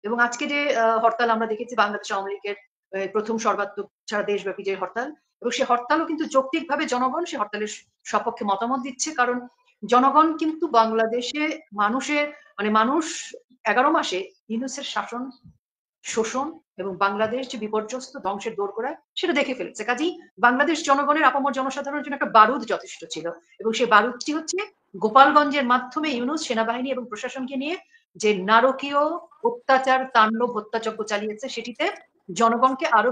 এবং আজকে যে হরতাল আমরা দেখেছি বাংলাদেশ আওয়ামী লীগের প্রথম সর্বাত্মক সারা দেশব্যাপী যে হরতাল, এবং সে হরতালও কিন্তু যৌক্তিকভাবে জনগণ সে হরতালের সপক্ষে মতামত দিচ্ছে। কারণ জনগণ কিন্তু বাংলাদেশে মানুষের মানুষ 11 মাসে ইউনূসের শাসন, শোষণ এবং বাংলাদেশ যে বিপর্যস্ত ধ্বংসের দোরগোড়ায় সেটা দেখে ফেলেছে। কাজেই বাংলাদেশ জনগণের আপামর জনসাধারণের জন্য একটা বারুদ যথেষ্ট ছিল, এবং সেই বারুদটি হচ্ছে গোপালগঞ্জের মাধ্যমে ইউনূস সেনাবাহিনী এবং প্রশাসনকে নিয়ে যে নারকীয় অত্যাচার, তাণ্ডব, হত্যাযজ্ঞ চালিয়েছে, সেটিতে জনগণকে আরো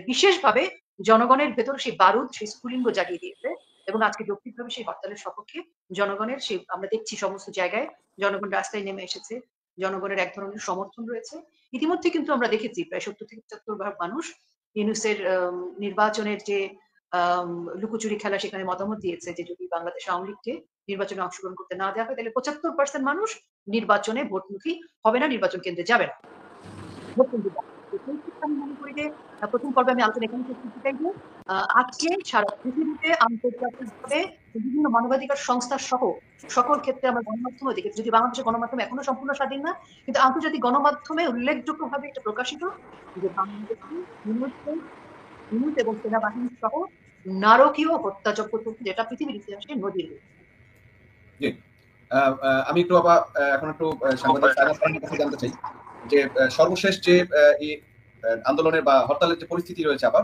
বিশেষভাবে জনগণের ভেতর সেই বারুদ, সেই স্ফুলিঙ্গ জাগিয়ে দিয়েছে। এবং আজকে যৌক্তিকভাবে সেই হরতালের সপক্ষে জনগণের সেই আমরা দেখছি সমস্ত জায়গায় জনগণ রাস্তায় নেমে এসেছে। জনগণের এক ধরনের সমর্থন রয়েছে। ইতিমধ্যে কিন্তু আমরা দেখেছি প্রায় 70 থেকে 75% মানুষ ইউনূসের নির্বাচনের যে লুকোচুরি খেলা সেখানে মতামত দিয়েছে যে যদি বাংলাদেশ আওয়ামী লীগকে নির্বাচনে অংশগ্রহণ করতে না দেওয়া হয় তাহলে 75% মানুষ নির্বাচনে ভোটমুখী হবে না, নির্বাচন কেন্দ্রে যাবে না। ভোট কেন্দ্রে যাবে না। তো সেই ক্ষেত্রে আমি মনে করি যে প্রথম পর্বে আমি আলোচনা এখানে শেষ করতে চাই যে আজকে সারা পৃথিবীতে আন্তর্জাতিকভাবে বিভিন্ন মানবাধিকার সংস্থা সহ সকল ক্ষেত্রে আমরা গণমাধ্যমে দেখেছি, যদি বাংলাদেশের গণমাধ্যম এখনো সম্পূর্ণ স্বাধীন না, কিন্তু আন্তর্জাতিক গণমাধ্যমে উল্লেখযোগ্যভাবে এটা প্রকাশিত যে বাংলাদেশে ইউনূস এবং সেনাবাহিনী সহ নারকীয় হত্যাযজ্ঞ চলছে, যেটা পৃথিবীর ইতিহাসে নজির। জি, আমি একটু আবার এখন একটু সাংবাদিক কাছে জানতে চাই যে সর্বশেষ যে এই আন্দোলনের বা হরতালের যে পরিস্থিতি রয়েছে, আবার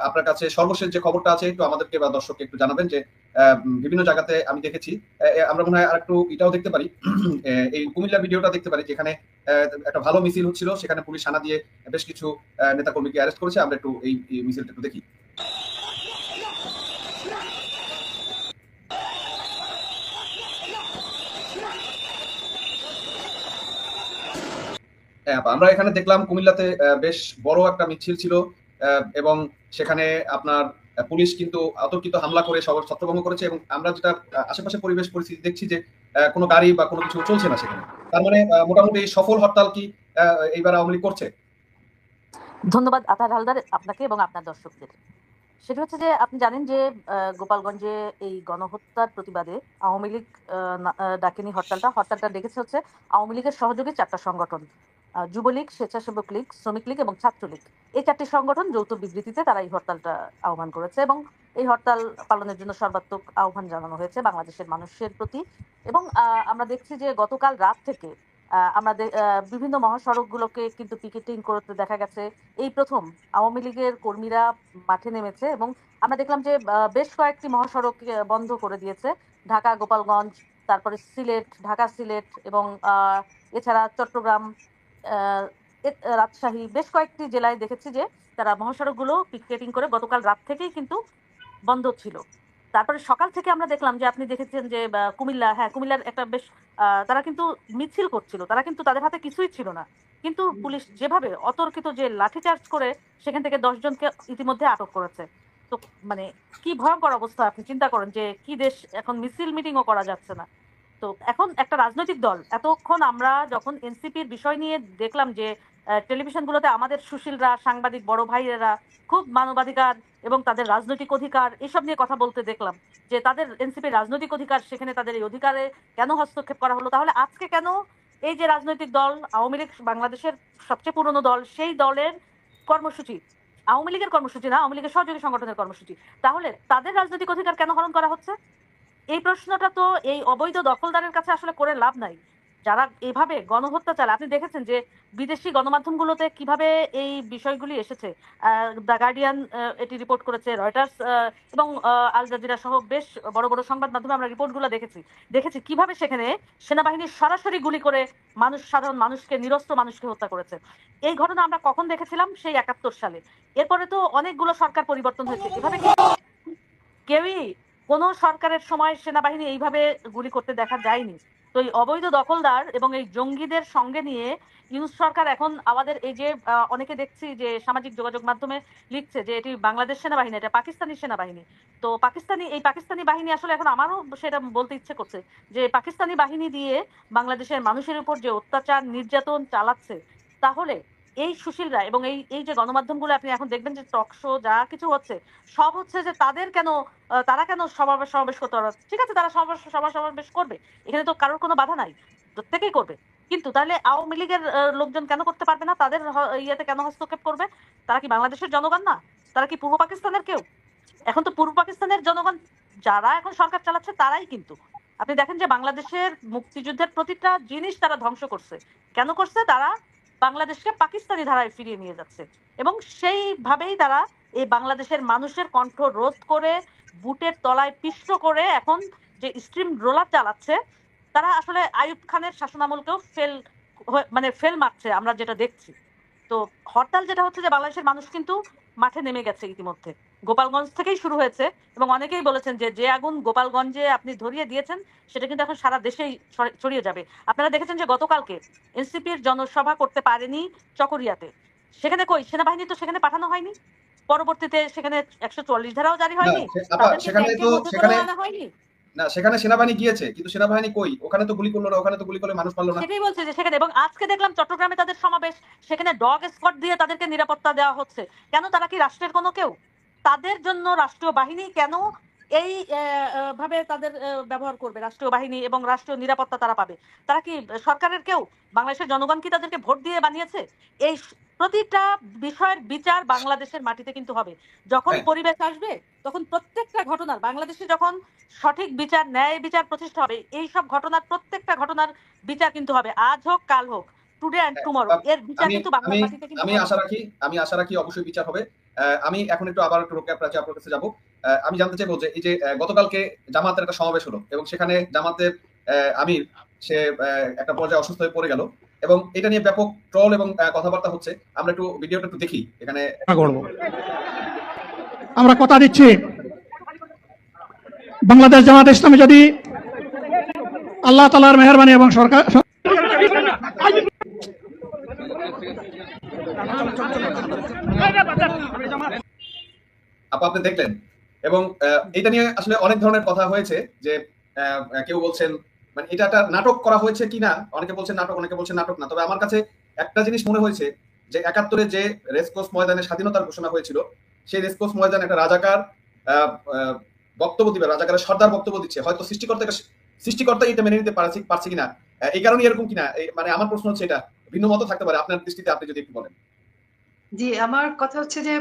আপনার কাছে সর্বশেষ যে খবরটা আছে একটু আমাদেরকে বা দর্শককে একটু জানাবেন যে বিভিন্ন জায়গাতে আমি দেখেছি, আমরা মনে হয় আর একটু এটাও দেখতে পারি, এই কুমিল্লা ভিডিওটা দেখতে পারি যেখানে একটা ভালো মিছিল হচ্ছিল, সেখানে পুলিশ হানা দিয়ে বেশ কিছু নেতাকর্মীকে অ্যারেস্ট করেছে। আমরা একটু এই মিছিলটা একটু দেখি। আমরা এখানে দেখলাম কুমিল্লাতে বেশ বড় একটা মিছিল ছিল, এবং সেখানে আপনার পুলিশ কিন্তু অতর্কিত হামলা করে সবার ছত্রভঙ্গ করেছে, এবং আমরা যেটা আশেপাশে পরিবেশ পরিস্থিতি দেখছি যে কোনো গাড়ি বা কোনো কিছু চলছে না সেখানে। তার মানে মোটামুটি সফল হরতাল কি এইবার আওয়ামী লীগ করছে? ধন্যবাদ আতার হালদার আপনাকে এবং আপনার দর্শকদের। সেটা হচ্ছে যে আপনি জানেন যে গোপালগঞ্জে এই গণহত্যার প্রতিবাদে আওয়ামী লীগ ডাকেনি হরতালটা ডেকেছে হচ্ছে আওয়ামী লীগের সহযোগী 4টা সংগঠন, যুবলীগ, স্বেচ্ছাসেবক লীগ, শ্রমিক লীগ এবং ছাত্রলীগ। এই 4টি সংগঠন যৌথ বিবৃতিতে তারা এই হরতালটা আহ্বান করেছে, এবং এই হরতাল পালনের জন্য সর্বাত্মক আহ্বান জানানো হয়েছে বাংলাদেশের মানুষের প্রতি। এবং আমরা দেখছি যে গতকাল রাত থেকে আমাদের বিভিন্ন মহাসড়কগুলোকে কিন্তু পিকেটিং করতে দেখা গেছে। এই প্রথম আওয়ামী লীগের কর্মীরা মাঠে নেমেছে, এবং আমরা দেখলাম যে বেশ কয়েকটি মহাসড়ক বন্ধ করে দিয়েছে। ঢাকা গোপালগঞ্জ, তারপরে সিলেট, ঢাকা সিলেট, এবং এছাড়া চট্টগ্রাম, রাজশাহী, বেশ কয়েকটি জেলায় দেখেছি যে তারা মহাসড়কগুলো পিকেটিং করে গতকাল রাত থেকেই কিন্তু বন্ধ ছিল। তারপরে সকাল থেকে আমরা দেখলাম যে আপনি দেখেছেন যে কুমিল্লার একটা বেশ তারা কিন্তু মিছিল করছিল, তারা কিন্তু তাদের হাতে কিছুই ছিল না, কিন্তু পুলিশ যেভাবে অতর্কিত যে লাঠিচার্জ করে সেখান থেকে 10 জনকে ইতিমধ্যে আটক করেছে। তো মানে কি ভয়ঙ্কর অবস্থা, আপনি চিন্তা করেন যে কি দেশ, এখন মিছিল মিটিংও করা যাচ্ছে না। তো এখন একটা রাজনৈতিক দল, এতক্ষণ আমরা যখন এনসিপির বিষয় নিয়ে দেখলাম যে টেলিভিশনগুলোতে আমাদের সুশীলরা, সাংবাদিক বড় ভাইয়েরা খুব মানবাধিকার এবং তাদের রাজনৈতিক অধিকার এসব নিয়ে কথা বলতে দেখলাম, যে তাদের এনসিপির রাজনৈতিক অধিকার, সেখানে তাদের এই অধিকারে কেন হস্তক্ষেপ করা হলো, তাহলে আজকে কেন এই যে রাজনৈতিক দল আওয়ামী লীগ, বাংলাদেশের সবচেয়ে পুরনো দল, সেই দলের কর্মসূচি, আওয়ামী লীগের কর্মসূচি না, আওয়ামী লীগের সহযোগী সংগঠনের কর্মসূচি, তাহলে তাদের রাজনৈতিক অধিকার কেন হরণ করা হচ্ছে? এই প্রশ্নটা তো এই অবৈধ দখলদারের কাছে আসলে করে লাভ নাই, যারা এভাবে গণহত্যা চালায়। আপনি দেখেছেন যে বিদেশি গণমাধ্যমগুলোতে কিভাবে এই বিষয়গুলি এসেছে, দ্য গার্ডিয়ান এটি রিপোর্ট করেছে, রয়টার্স এবং আল জাজিরা সহ বেশ বড় বড় সংবাদ মাধ্যমে আমরা রিপোর্টগুলো দেখেছি কিভাবে সেখানে সেনাবাহিনী সরাসরি গুলি করে সাধারণ মানুষকে, নিরস্ত্র মানুষকে হত্যা করেছে। এই ঘটনা আমরা কখন দেখেছিলাম? সেই 71 সালে। এরপরে তো অনেকগুলো সরকার পরিবর্তন হয়েছে, এভাবে কেউই কোনো সরকারের সময় সেনাবাহিনী এইভাবে গুলি করতে দেখা যায়নি। তো এই অবৈধ দখলদার এবং এই জঙ্গিদের সঙ্গে নিয়ে ইউনূস সরকার এখন আমাদের এই যে অনেকে দেখছি যে সামাজিক যোগাযোগ মাধ্যমে লিখছে যে এটি বাংলাদেশ সেনাবাহিনী, এটা পাকিস্তানি সেনাবাহিনী। তো পাকিস্তানি বাহিনী আসলে এখন আমারও সেটা বলতে ইচ্ছে করছে যে পাকিস্তানি বাহিনী দিয়ে বাংলাদেশের মানুষের উপর যে অত্যাচার নির্যাতন চালাচ্ছে, তাহলে এই সুশীলরা এবং এই যে গণমাধ্যমগুলো আপনি এখন দেখবেন যে টক শো যা কিছু হচ্ছে, সব হচ্ছে যে তারা কেন সমাবেশ করতে পারবে? ঠিক আছে, তারা সভা সমাবেশ করবে, এখানে তো কারোর কোনো বাধা নাই, প্রত্যেকেই করবে, কিন্তু তাহলে আওয়ামী লীগের লোকজন কেন করতে পারবে না? তাদের ইয়েতে কেন হস্তক্ষেপ করবে? তারা কি বাংলাদেশের জনগণ না? তারা কি পূর্ব পাকিস্তানের কেউ? এখন তো পূর্ব পাকিস্তানের জনগণ যারা এখন সরকার চালাচ্ছে তারাই কিন্তু, আপনি দেখেন যে বাংলাদেশের মুক্তিযুদ্ধের প্রতিটা জিনিস তারা ধ্বংস করছে। কেন করছে? তারা বাংলাদেশকে পাকিস্তানি ধারায় ফিরিয়ে নিয়ে যাচ্ছে এবং সেইভাবেই তারা এই বাংলাদেশের মানুষের কণ্ঠ রোধ করে বুটের তলায় পিষ্ট করে এখন যে স্ট্রিম রোলার চালাচ্ছে, তারা আসলে আইয়ুব খানের শাসনামলকেও মানে ফেল মারছে আমরা যেটা দেখছি। তো হরতাল যেটা হচ্ছে যে বাংলাদেশের মানুষ কিন্তু মাঠে নেমে গেছে ইতিমধ্যে, গোপালগঞ্জ থেকেই শুরু হয়েছে এবং অনেকেই বলেছেন যে যে আগুন গোপালগঞ্জে আপনি ধরিয়ে দিয়েছেন সেটা কিন্তু এখন সারা দেশেই ছড়িয়ে যাবে। আপনারা দেখেছেন যে গতকালকে এনসিপির জনসভা করতে পারেনি চকরিয়াতে, সেখানে কই সেনাবাহিনী তো সেখানে পাঠানো হয়নি, পরবর্তীতে সেখানে 144 ধারাও জারি না হয়নি, আপা, তাদেরকে সেখানে তো ট্যাঙ্কের মধ্যে সেখানে করেও আনা হয়নি। না, সেখানে সেনাবাহিনী গিয়েছে, কিন্তু সেনাবাহিনী কই? ওখানে তো গুলি করলো না, ওখানে তো গুলি করে মানুষ মারলো না। সেটাই বলছে যে সেখানে, এবং আজকে দেখলাম চট্টগ্রামে তাদের সমাবেশ, সেখানে ডগ স্কোয়াড দিয়ে তাদেরকে নিরাপত্তা দেওয়া হচ্ছে। কেন? তারা কি রাষ্ট্রের কোনো কেউ? তাদের জন্য রাষ্ট্রীয় বাহিনী কেন এই ভাবে তাদের ব্যবহার করবে? রাষ্ট্রীয় বাহিনী এবং রাষ্ট্রীয় নিরাপত্তা তারা পাবে। তারা কি সরকারের কেউ? বাংলাদেশের জনগণ কি তাদেরকে ভোট দিয়ে বানিয়েছে? এই প্রতিটা বিষয়ের বিচার বাংলাদেশের মাটিতে কিন্তু হবে। যখন হ্যাঁ, পরিবেশ আসবে তখন প্রত্যেকটা ঘটনার, বাংলাদেশে যখন সঠিক বিচার, ন্যায় বিচার প্রতিষ্ঠা হবে, এই সব ঘটনার প্রত্যেকটা ঘটনার বিচার কিন্তু হবে, আজ হোক কাল হোক, টুডে অ্যান্ড হ্যাঁ, টুমরো, আপা, এর বিচার আমি কিন্তু আমি বাংলার মাটিতে কিন্তু আমি হবে। আশা রাখি অবশ্যই বিচার হবে। আমি এখন একটু আবার একটু রোকেয়া প্রাচী আপনার কাছে যাবো। আমি জানতে চাইবো যে এই যে গতকালকে জামাতের একটা সমাবেশ হলো এবং সেখানে জামাতের আমির সে একটা পর্যায়ে অসুস্থ হয়ে পড়ে গেল এবং এটা নিয়ে ব্যাপক ট্রল এবং কথাবার্তা হচ্ছে। আমরা একটু ভিডিওটা একটু দেখি এখানে। করব আমরা কথা দিচ্ছি, বাংলাদেশ জামাত ইসলামী যদি আল্লাহ তাআলার মেহেরবানি এবং সরকার আপা আপনি দেখলেন এবং এটা নিয়ে আসলে অনেক ধরনের কথা হয়েছে যে কেউ বলছেন মানে এটা একটা নাটক করা হয়েছে কিনা, অনেকে বলছেন নাটক, অনেকে বলছেন নাটক না। তবে আমার কাছে একটা জিনিস মনে হয়েছে যে 71-এ যে রেসকোর্স ময়দানে স্বাধীনতার ঘোষণা হয়েছিল, সেই রেসকোর্স ময়দানে একটা রাজাকার বক্তব্য দিবে, রাজাকারের সর্দার বক্তব্য দিচ্ছে, হয়তো সৃষ্টিকর্তা এটা মেনে নিতে পারছে কিনা, এই কারণে এরকম কিনা, মানে আমার প্রশ্ন হচ্ছে এটা ভিন্ন মত থাকতে পারে আপনার দৃষ্টিতে, আপনি যদি একটু বলেন। জি, আমার কথা হচ্ছে যে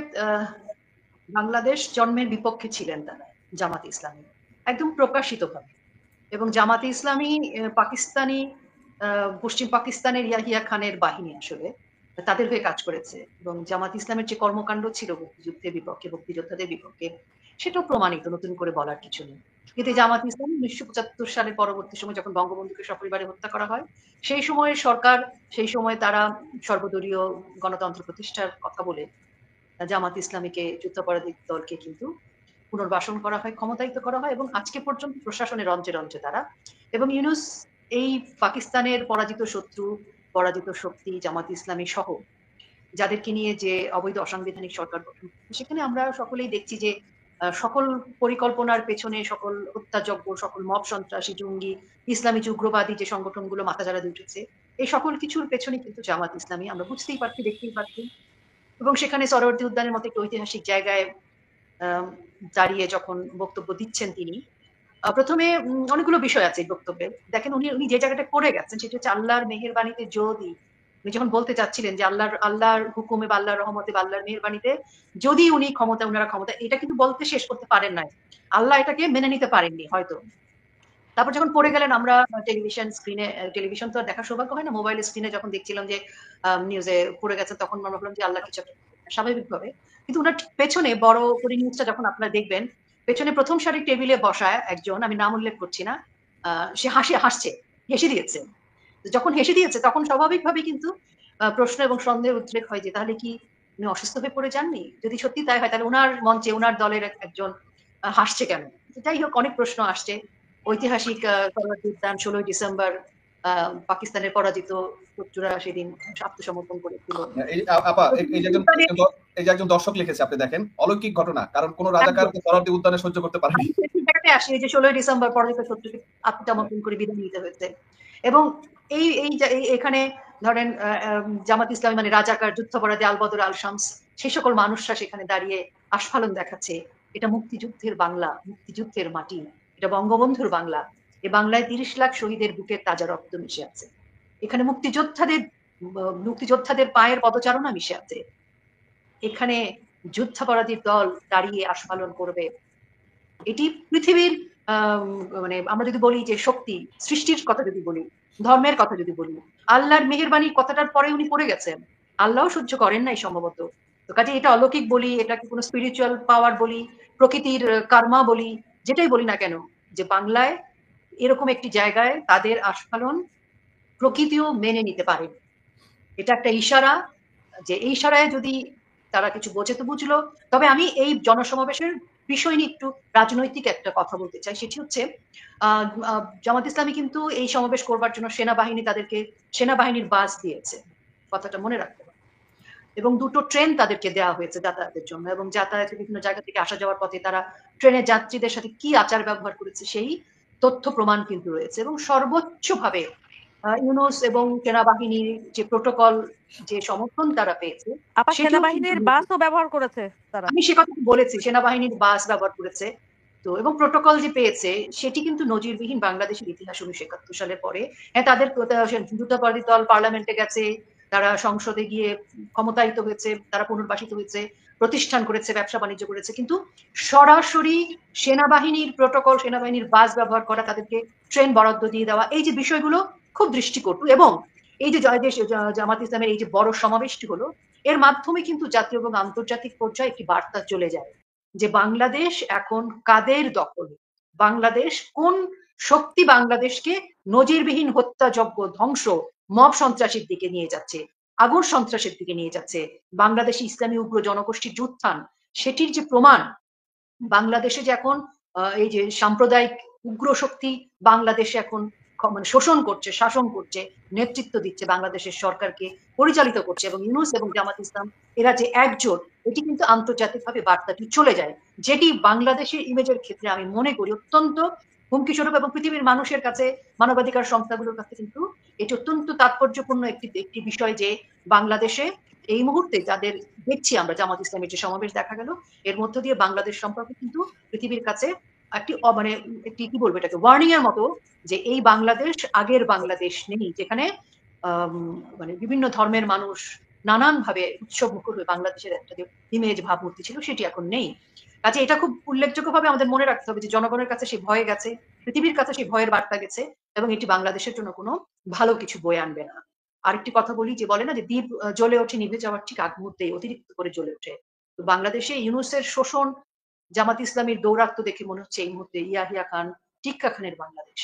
বাংলাদেশ জন্মের বিপক্ষে ছিলেন তারা, জামাতে ইসলামী, একদম প্রকাশিতভাবে। এবং জামাতে ইসলামী পাকিস্তানি পশ্চিম পাকিস্তানের ইয়াহিয়া খানের বাহিনী আসলে তাদের হয়ে কাজ করেছে এবং জামাত ইসলামের যে কর্মকাণ্ড ছিল মুক্তিযুদ্ধের বিপক্ষে, মুক্তিযোদ্ধাদের বিপক্ষে, সেটাও প্রমাণিত, নতুন করে বলার কিছু নেই। কিন্তু জামাত ইসলাম 1975 সালের পরবর্তী সময় যখন বঙ্গবন্ধুকে সপরিবারে হত্যা করা হয়, সেই সময়ের সরকার, সেই সময় তারা সর্বদলীয় গণতন্ত্র প্রতিষ্ঠার কথা বলে জামাত ইসলামীকে, যুদ্ধাপরাধী দলকে কিন্তু পুনর্বাসন করা হয়, ক্ষমতায়িত করা হয় এবং আজকে পর্যন্ত প্রশাসনের রঞ্চে রঞ্চে তারা। এবং ইউনূস এই পাকিস্তানের পরাজিত শত্রু, পরাজিত শক্তি জামাত ইসলামী সহ যাদেরকে নিয়ে যে অবৈধ অসাংবিধানিক সরকার গঠন, সেখানে আমরা সকলেই দেখছি যে সকল পরিকল্পনার পেছনে, সকল হত্যাযজ্ঞ, সকল মব সন্ত্রাসী, জঙ্গি, ইসলামী উগ্রবাদী যে সংগঠনগুলো মাথাচাড়া দিয়ে উঠেছে, এই সকল কিছুর পেছনে কিন্তু জামাত ইসলামী, আমরা বুঝতেই পারছি, দেখতেই পাচ্ছি। এবং সেখানে সরোয়ার্দী উদ্যানের মতো একটা ঐতিহাসিক জায়গায় দাঁড়িয়ে যখন বক্তব্য দিচ্ছেন তিনি, প্রথমে অনেকগুলো বিষয় আছে এই বক্তব্যে। দেখেন উনি উনি যে জায়গাটা করে গেছেন সেটা হচ্ছে আল্লাহর মেহেরবানিতে যদি, উনি যখন বলতে চাচ্ছিলেন যে আল্লাহর হুকুমে বা আল্লাহর রহমতে বা আল্লাহর মেহেরবানিতে যদি উনি ওনারা ক্ষমতা, এটা কিন্তু বলতে শেষ করতে পারেন নাই। আল্লাহ এটাকে মেনে নিতে পারেননি হয়তো। তারপর যখন পড়ে গেলেন, আমরা টেলিভিশন স্ক্রিনে, টেলিভিশন তো আর দেখার সৌভাগ্য হয় না, মোবাইল স্ক্রিনে যখন দেখছিলাম যে নিউজে পড়ে গেছে, তখন আমরা ভাবলাম যে আল্লাহ কিছু একটা স্বাভাবিকভাবে। কিন্তু ওনার পেছনে বড় করে নিউজটা যখন আপনারা দেখবেন, পেছনে প্রথম সারির টেবিলে বসায় একজন, আমি নাম উল্লেখ করছি না, সে হাসছে, হেসে দিয়েছে। যখন হেসে দিয়েছে তখন স্বাভাবিকভাবেই কিন্তু প্রশ্ন এবং সন্দেহের উদ্রেক হয় যে তাহলে কি উনি অসুস্থ হয়ে পড়ে যাননি? যদি সত্যি তাই হয় তাহলে উনার মঞ্চে উনার দলের একজন হাসছে কেন? যাই হোক, অনেক প্রশ্ন আসছে। ঐতিহাসিক সরোয়ার্দী উদ্যান, 16ই ডিসেম্বর পাকিস্তানের পরাজিত শত্রুরা সেদিন আত্মসমর্পণ করেছিল। আপা, এই যে একজন দর্শক লিখেছে, আপনি দেখেন, অলৌকিক ঘটনা, কারণ কোন রাজাকারকে সরোয়ার্দী উদ্যানে সহ্য করতে পারেনি। জায়গাতে আসি, এই যে 16ই ডিসেম্বর পরাজিত শত্রুকে আত্মসমর্পণ করে বিদায় নিতে হয়েছে। এবং এই এই এখানে ধরেন জামাত ইসলামী মানে রাজাকার, যুদ্ধাপরাধী আল বদর আল শামস, সেই সকল মানুষরা সেখানে দাঁড়িয়ে আস্ফালন দেখাচ্ছে। এটা মুক্তিযুদ্ধের বাংলা, মুক্তিযুদ্ধের মাটি, এটা বঙ্গবন্ধুর বাংলা। এই বাংলায় 30 লাখ শহীদের বুকের তাজা রক্ত মিশে আছে। এখানে মুক্তিযোদ্ধাদের পায়ের পদচারণা মিশে আছে। এখানে যুদ্ধাপরাধীর দল দাঁড়িয়ে আস্ফালন করবে। এটি পৃথিবীর মানে আমরা যদি বলি যে শক্তি সৃষ্টির কথা যদি বলি, ধর্মের কথা যদি বলি, আল্লাহর মেহেরবানির কথাটার পরে উনি পড়ে গেছেন। আল্লাহও সহ্য করেন নাই সম্ভবত। তো কাজে এটা অলৌকিক বলি, এটাকে কোনো স্পিরিচুয়াল পাওয়ার বলি, প্রকৃতির কার্মা বলি, যেটাই বলি না কেন, যে বাংলায় এরকম একটি জায়গায় তাদের আস্ফালন প্রকৃতিও মেনে নিতে পারে। এটা একটা ইশারা, যে এই ইশারায় যদি তারা কিছু বোঝে তো বুঝলো। তবে আমি এই জনসমাবেশের বিষয় নিয়ে একটু রাজনৈতিক একটা কথা বলতে চাই। সেটি হচ্ছে জামাত ইসলামী কিন্তু এই সমাবেশ করবার জন্য তাদেরকে সেনাবাহিনীর বাস দিয়েছে, কথাটা মনে রাখতে হবে। এবং 2টো ট্রেন তাদেরকে দেওয়া হয়েছে যাতায়াতের জন্য, এবং যাতায়াতের বিভিন্ন জায়গা থেকে আসা যাওয়ার পথে তারা ট্রেনের যাত্রীদের সাথে কি আচার ব্যবহার করেছে সেই তথ্য প্রমাণ কিন্তু রয়েছে। এবং সর্বোচ্চভাবে ইউনূস এবং সেনাবাহিনীর যে প্রোটোকল, যে সমর্থন তারা পেয়েছে, আবার সেনাবাহিনীর বাসও ব্যবহার করেছে তারা। আমি সে কথা বলেছি, সেনাবাহিনীর বাস ব্যবহার করেছে। তো এবং প্রোটোকল যে পেয়েছে সেটি কিন্তু নজিরবিহীন বাংলাদেশের ইতিহাস 1971 সালের পরে। হ্যাঁ, তাদের যুদ্ধাপরাধী দল পার্লামেন্টে গেছে, তারা সংসদে গিয়ে ক্ষমতায়িত হয়েছে, তারা পুনর্বাসিত হয়েছে, প্রতিষ্ঠান করেছে, ব্যবসা বাণিজ্য করেছে, কিন্তু সরাসরি সেনাবাহিনীর প্রোটোকল, সেনাবাহিনীর বাস ব্যবহার করা, তাদেরকে ট্রেন বরাদ্দ দিয়ে দেওয়া, এই যে বিষয়গুলো খুব দৃষ্টিকটু। এবং এই যে জামাত ইসলামের এই যে বড় সমাবেশটি হলো, এর মাধ্যমে কিন্তু জাতীয় এবং আন্তর্জাতিক পর্যায়ে একটি বার্তা চলে যায় যে বাংলাদেশ এখন কাদের দখলে, বাংলাদেশ কোন শক্তি বাংলাদেশকে নজিরবিহীন হত্যাযজ্ঞ, ধ্বংস, মব সন্ত্রাসের দিকে নিয়ে যাচ্ছে, আগুন সন্ত্রাসের দিকে নিয়ে যাচ্ছে, বাংলাদেশে ইসলামী উগ্র জনগোষ্ঠীর উত্থান, সেটির যে প্রমাণ। বাংলাদেশে যে এখন এই যে সাম্প্রদায়িক উগ্র শক্তি বাংলাদেশে এখন মানে শোষণ করছে, শাসন করছে, নেতৃত্ব দিচ্ছে, বাংলাদেশের সরকারকে পরিচালিত করছে, এবং ইউনূস এবং জামাত ইসলাম এরা যে একজোট, এটি কিন্তু আন্তর্জাতিকভাবে বার্তাটি চলে যায়, যেটি বাংলাদেশের ইমেজের ক্ষেত্রে আমি মনে করি অত্যন্ত হুমকিস্বরূপ। এবং পৃথিবীর মানুষের কাছে, মানবাধিকার সংস্থাগুলোর কাছে কিন্তু এটি অত্যন্ত তাৎপর্যপূর্ণ একটি বিষয় যে বাংলাদেশে এই মুহূর্তে যাদের দেখছি আমরা, জামাত ইসলামের যে সমাবেশ দেখা গেল, এর মধ্য দিয়ে বাংলাদেশ সম্পর্কে কিন্তু পৃথিবীর কাছে একটি মানে একটি কি বলবো এটাকে, ওয়ার্নিং এর মতো, যে এই বাংলাদেশ আগের বাংলাদেশ নেই, যেখানে মানে বিভিন্ন ধর্মের মানুষ নানান ভাবে উৎসব মুখর হয়ে বাংলাদেশের একটা যে ইমেজ, ভাবমূর্তি ছিল, সেটি এখন নেই। কাজে এটা খুব উল্লেখযোগ্যভাবে আমাদের মনে রাখতে হবে যে জনগণের কাছে সেই ভয় গেছে, পৃথিবীর কাছে সেই ভয়ের বার্তা গেছে, এবং এটি বাংলাদেশের জন্য কোনো ভালো কিছু বয়ে আনবে না। আরেকটি কথা বলি, যে বলে না যে দ্বীপ জ্বলে ওঠে নিভে যাওয়ার ঠিক আগ মুহূর্তেই অতিরিক্ত করে জ্বলে ওঠে। তো বাংলাদেশে ইউনূসের শোষণ, জামাত ইসলামীর দৌরাত্ম্য দেখে মনে হচ্ছে এই মুহূর্তে ইয়াহিয়া খান, টিক্কা খানের বাংলাদেশ।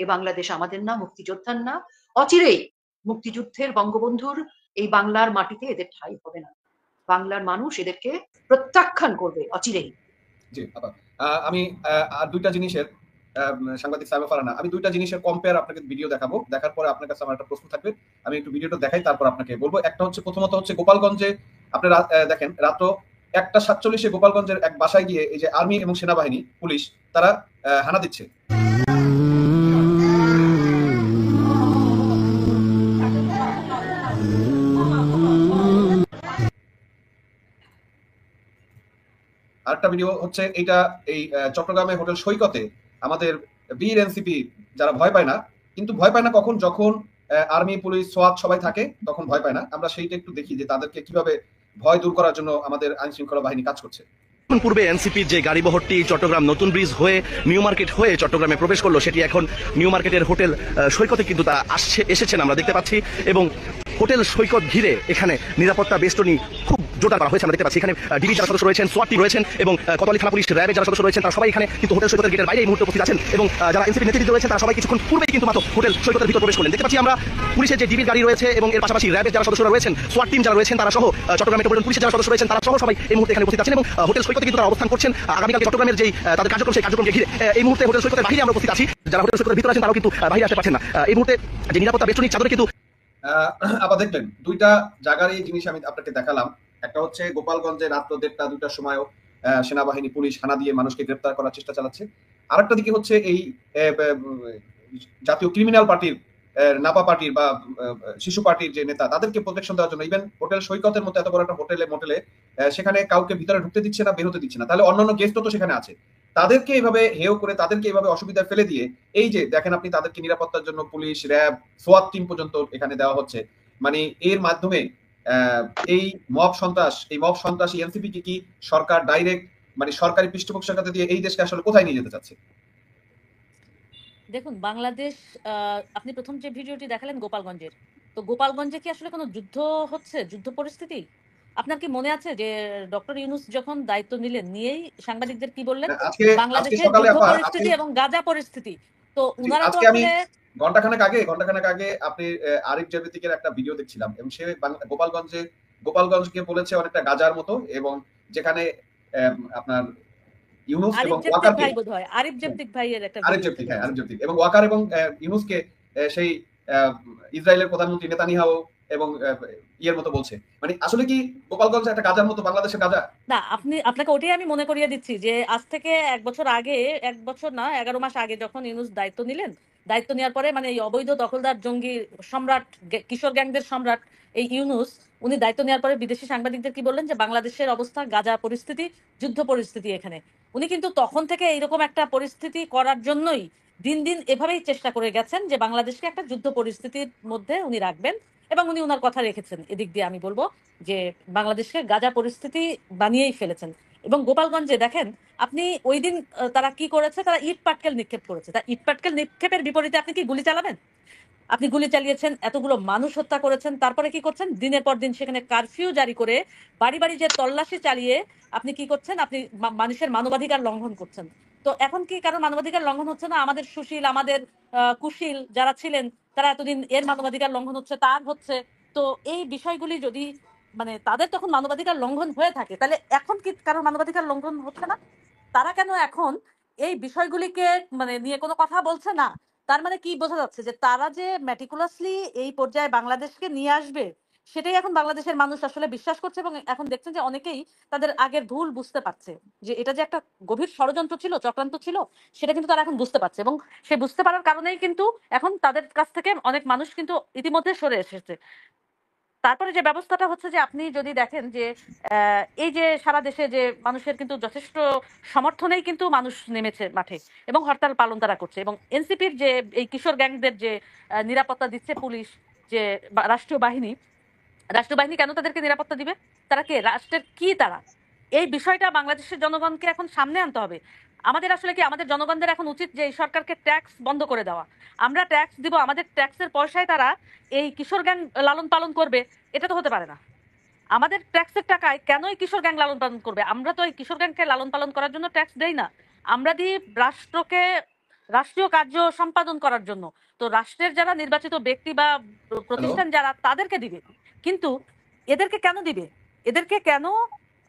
এ বাংলাদেশ আমাদের না, মুক্তিযোদ্ধার না। অচিরেই মুক্তিযুদ্ধের বঙ্গবন্ধুর এই বাংলার মাটিতে এদের ঠাঁই হবে না। বাংলার মানুষ এদেরকে প্রত্যাখ্যান করবে অচিরেই। জি বাবা, আমি আর দুইটা জিনিসের সাংবাদিক সাহেব ফারানা, আমি দুইটা জিনিসের কম্পেয়ার আপনাকে ভিডিও দেখাবো। দেখার পরে আপনার কাছে আমার একটা প্রশ্ন থাকবে, আমি একটু ভিডিওটা দেখাই, তারপর আপনাকে বলবো। একটা হচ্ছে, প্রথমত হচ্ছে গোপালগঞ্জে আপনারা দেখেন রাত 1:47 গোপালগঞ্জের এক বাসায় গিয়ে এই যে আর্মি এবং সেনাবাহিনী, পুলিশ, তারা হানা দিচ্ছে। আরেকটা ভিডিও হচ্ছে এইটা, এই চট্টগ্রামে হোটেল সৈকতে আমাদের বীর এনসিপি যারা ভয় পায় না, কিন্তু ভয় পায় না কখন, যখন আর্মি, পুলিশ, সোয়াত সবাই থাকে, তখন ভয় পায় না। আমরা সেইটা একটু দেখি যে তাদেরকে কিভাবে ভয় দূর করার জন্য আমাদের আইন শৃঙ্খলা বাহিনী কাজ করছে। পূর্বে এনসিপির যে গাড়ি বহরটি চট্টগ্রাম নতুন ব্রিজ হয়ে নিউ মার্কেট হয়ে চট্টগ্রামে প্রবেশ করলো, সেটি এখন নিউ মার্কেটের হোটেল সৈকতে কিন্তু তারা এসেছেন আমরা দেখতে পাচ্ছি। এবং হোটেল সৈকত ঘিরে এখানে নিরাপত্তা বেষ্টনী খুব জোরদার করা হয়েছে আমরা দেখতে পাচ্ছি। এখানে ডিবি যারা সদস্য রয়েছেন, সোয়াট টিম রয়েছেন, এবং কোতোয়ালি থানা পুলিশ, র্যাবের যারা সদস্য রয়েছেন, তারা সবাই এখানে কিন্তু হোটেল সৈকতের গেটের বাইরে এই মুহূর্তে উপস্থিত আছেন। এবং যারা এনসিপি নেতৃত্ব রয়েছেন তারা সবাই কিছুক্ষণ পূর্বেই কিন্তু মাত্র হোটেল সৈকতের ভিতর প্রবেশ করলেন। দেখতে পাচ্ছি আমরা পুলিশের যে ডিবির গাড়ি রয়েছে এবং এর পাশাপাশি র্যাবের যারা সদস্যরা রয়েছেন, সোয়াট টিম যারা রয়েছেন, তারা সহ চট্টগ্রাম মেট্রোপলিটন পুলিশের যারা সদস্য রয়েছেন, তারা সহ সবাই এই মুহূর্তে এখানে উপস্থিত আছেন এবং হোটেল সৈকতে কিন্তু তারা অবস্থান করছেন। আগামীকাল চট্টগ্রামের যেই তাদের কার্যক্রম, সেই কার্যক্রমকে ঘিরে এই মুহূর্তে হোটেল সৈকতের বাইরে আমরা উপস্থিত আছি। যারা হোটেল সৈকতের ভিতরে আছেন তারাও কিন্তু বাইরে আসতে পারছেন না। এই মুহূর্তে যে নিরাপত্তা বেষ্টনীর চাদরে কিন্তু আবার দেখলেন দুইটা জায়গার এই জিনিস আমি আপনাকে দেখালাম। একটা হচ্ছে গোপালগঞ্জে রাত 1:30-2টার সময়ও সেনাবাহিনী, পুলিশ হানা দিয়ে মানুষকে গ্রেপ্তার করার চেষ্টা চালাচ্ছে। আরেকটা দিকে হচ্ছে এই জাতীয় ক্রিমিনাল পার্টির, নাপা পার্টির বা শিশু পার্টির যে নেতা, তাদেরকে প্রোটেকশন দেওয়ার জন্য ইভেন হোটেল সৈকতের মতো এত বড় একটা হোটেলে মোটেলে সেখানে কাউকে ভিতরে ঢুকতে দিচ্ছে না, বের হতে দিচ্ছে না। তাহলে অন্যান্য গেস্টও তো সেখানে আছে। তাদেরকে এইভাবে হেয় করে, তাদেরকে এইভাবে অসুবিধায় ফেলে দিয়ে, এই যে দেখেন আপনি, তাদেরকে নিরাপত্তার জন্য পুলিশ, র্যাব, সোয়াত টিম পর্যন্ত এখানে দেওয়া হচ্ছে, মানে এর মাধ্যমে এই মব সন্ত্রাসী এনসিপি কি সরকার ডাইরেক্ট মানে সরকারি পৃষ্ঠপোষকতা দিয়ে এই দেশকে আসলে কোথায় নিয়ে যেতে চাচ্ছে? দেখুন, বাংলাদেশ, আপনি প্রথম যে ভিডিওটি দেখালেন গোপালগঞ্জের, তো গোপালগঞ্জে কি আসলে কোনো যুদ্ধ হচ্ছে, যুদ্ধ পরিস্থিতি? আপনার কি মনে আছে যে ডক্টর ইউনূস যখন দায়িত্ব নিয়েই সাংবাদিকদের কি বললেন? আজকে আজকে বাংলাদেশের সকালে যুদ্ধ আপা, পরিস্থিতি এবং গাজা পরিস্থিতি। তো উনারা তো আজকে আমি আসলে ঘন্টাখানেক আগে আপনি আরিফ জাবেতিকের একটা ভিডিও দেখছিলাম, এবং সে গোপালগঞ্জকে বলেছে অনেকটা গাজার মতো, এবং যেখানে আপনার ইউনুস আরিফ এবং জেবতিক ওয়াকারকে, ভাই বোধহয়, আরিফ জেবতিক ভাইয়ের একটা আরিফ ভিডিও জেবতিক, হ্যাঁ আরিফ জেবতিক, এবং ওয়াকার এবং ইউনুসকে সেই ইসরায়েলের প্রধানমন্ত্রী নেতানিয়াহু এবং ইয়ের মতো বলছে। মানে আসলে কি গোপালগঞ্জ একটা গাজার মতো, বাংলাদেশের গাজা? না, আপনাকে ওটাই আমি মনে করিয়ে দিচ্ছি যে আজ থেকে 1 বছর আগে, 1 বছর না 11 মাস আগে যখন ইউনূস দায়িত্ব নিলেন, দায়িত্ব নেওয়ার পরে মানে এই অবৈধ দখলদার জঙ্গি সম্রাট, কিশোর গ্যাংদের সম্রাট এই ইউনূস, উনি দায়িত্ব নেওয়ার পরে বিদেশি সাংবাদিকদের কি বললেন যে বাংলাদেশের অবস্থা গাজা পরিস্থিতি, যুদ্ধ পরিস্থিতি এখানে। উনি কিন্তু তখন থেকে এইরকম একটা পরিস্থিতি করার জন্যই দিন দিন এভাবেই চেষ্টা করে গেছেন যে বাংলাদেশকে একটা যুদ্ধ পরিস্থিতির মধ্যে উনি রাখবেন, এবং উনি ওনার কথা রেখেছেন। এদিক দিয়ে আমি বলবো যে বাংলাদেশকে গাজা পরিস্থিতি বানিয়েই ফেলেছেন। এবং গোপালগঞ্জে দেখেন আপনি, ওই দিন তারা কি করেছে, তারা ইট পাটকেল নিক্ষেপ করেছে। তা ইট পাটকেল নিক্ষেপের বিপরীতে আপনি কি গুলি চালাবেন? আপনি গুলি চালিয়েছেন, এতগুলো মানুষ হত্যা করেছেন, তারপরে কি করছেন? দিনের পর দিন সেখানে কারফিউ জারি করে বাড়ি বাড়ি যে তল্লাশি চালিয়ে আপনি কি করছেন? আপনি মানুষের মানবাধিকার লঙ্ঘন করছেন। তো এখন কি কারণ মানবাধিকার লঙ্ঘন হচ্ছে না? আমাদের সুশীল, আমাদের কুশীল যারা ছিলেন, তারা এতদিন এর মানবাধিকার লঙ্ঘন হচ্ছে, তার হচ্ছে। তো এই বিষয়গুলি যদি মানে তাদের তখন মানবাধিকার লঙ্ঘন হয়ে থাকে, তাহলে এখন কি কারণ মানবাধিকার লঙ্ঘন হচ্ছে না? তারা কেন এখন এই বিষয়গুলিকে মানে নিয়ে কোনো কথা বলছে না? তার মানে কি বোঝা যাচ্ছে যে তারা যে ম্যাটিকুলাসলি এই পর্যায়ে বাংলাদেশকে নিয়ে আসবে, সেটাই এখন বাংলাদেশের মানুষ আসলে বিশ্বাস করছে। এবং এখন দেখছেন যে অনেকেই তাদের আগের ভুল বুঝতে পারছে, যে এটা যে একটা গভীর ষড়যন্ত্র ছিল, চক্রান্ত ছিল, সেটা কিন্তু তারা এখন বুঝতে পারছে। এবং সে বুঝতে পারার কারণেই কিন্তু এখন তাদের কাছ থেকে অনেক মানুষ কিন্তু ইতিমধ্যে সরে এসেছে। তারপরে যে ব্যবস্থাটা হচ্ছে যে আপনি যদি দেখেন যে এই যে সারা দেশে যে মানুষের কিন্তু যথেষ্ট সমর্থনেই কিন্তু মানুষ নেমেছে মাঠে, এবং হরতাল পালন তারা করছে। এবং এনসিপির যে এই কিশোর গ্যাংদের যে নিরাপত্তা দিচ্ছে পুলিশ, যে রাষ্ট্রীয় বাহিনী কেন তাদেরকে নিরাপত্তা দিবে? তারা কে? রাষ্ট্রের কি তারা? এই বিষয়টা বাংলাদেশের জনগণকে এখন সামনে আনতে হবে। আমাদের আসলে কি, আমাদের জনগণদের এখন উচিত যে এই সরকারকে ট্যাক্স বন্ধ করে দেওয়া। আমরা ট্যাক্স দিব, আমাদের ট্যাক্সের পয়সায় তারা এই কিশোর গ্যাং লালন পালন করবে, এটা তো হতে পারে না। আমাদের ট্যাক্সের টাকায় কেন এই কিশোর গ্যাং লালন পালন করবে? আমরা তো এই কিশোর গ্যাংকে লালন পালন করার জন্য ট্যাক্স দেই না, আমরা দিই রাষ্ট্রকে রাষ্ট্রীয় কার্য সম্পাদন করার জন্য। তো রাষ্ট্রের যারা নির্বাচিত ব্যক্তি বা প্রতিষ্ঠান যারা, তাদেরকে দিবে। কিন্তু এদেরকে কেন দিবে? এদেরকে কেন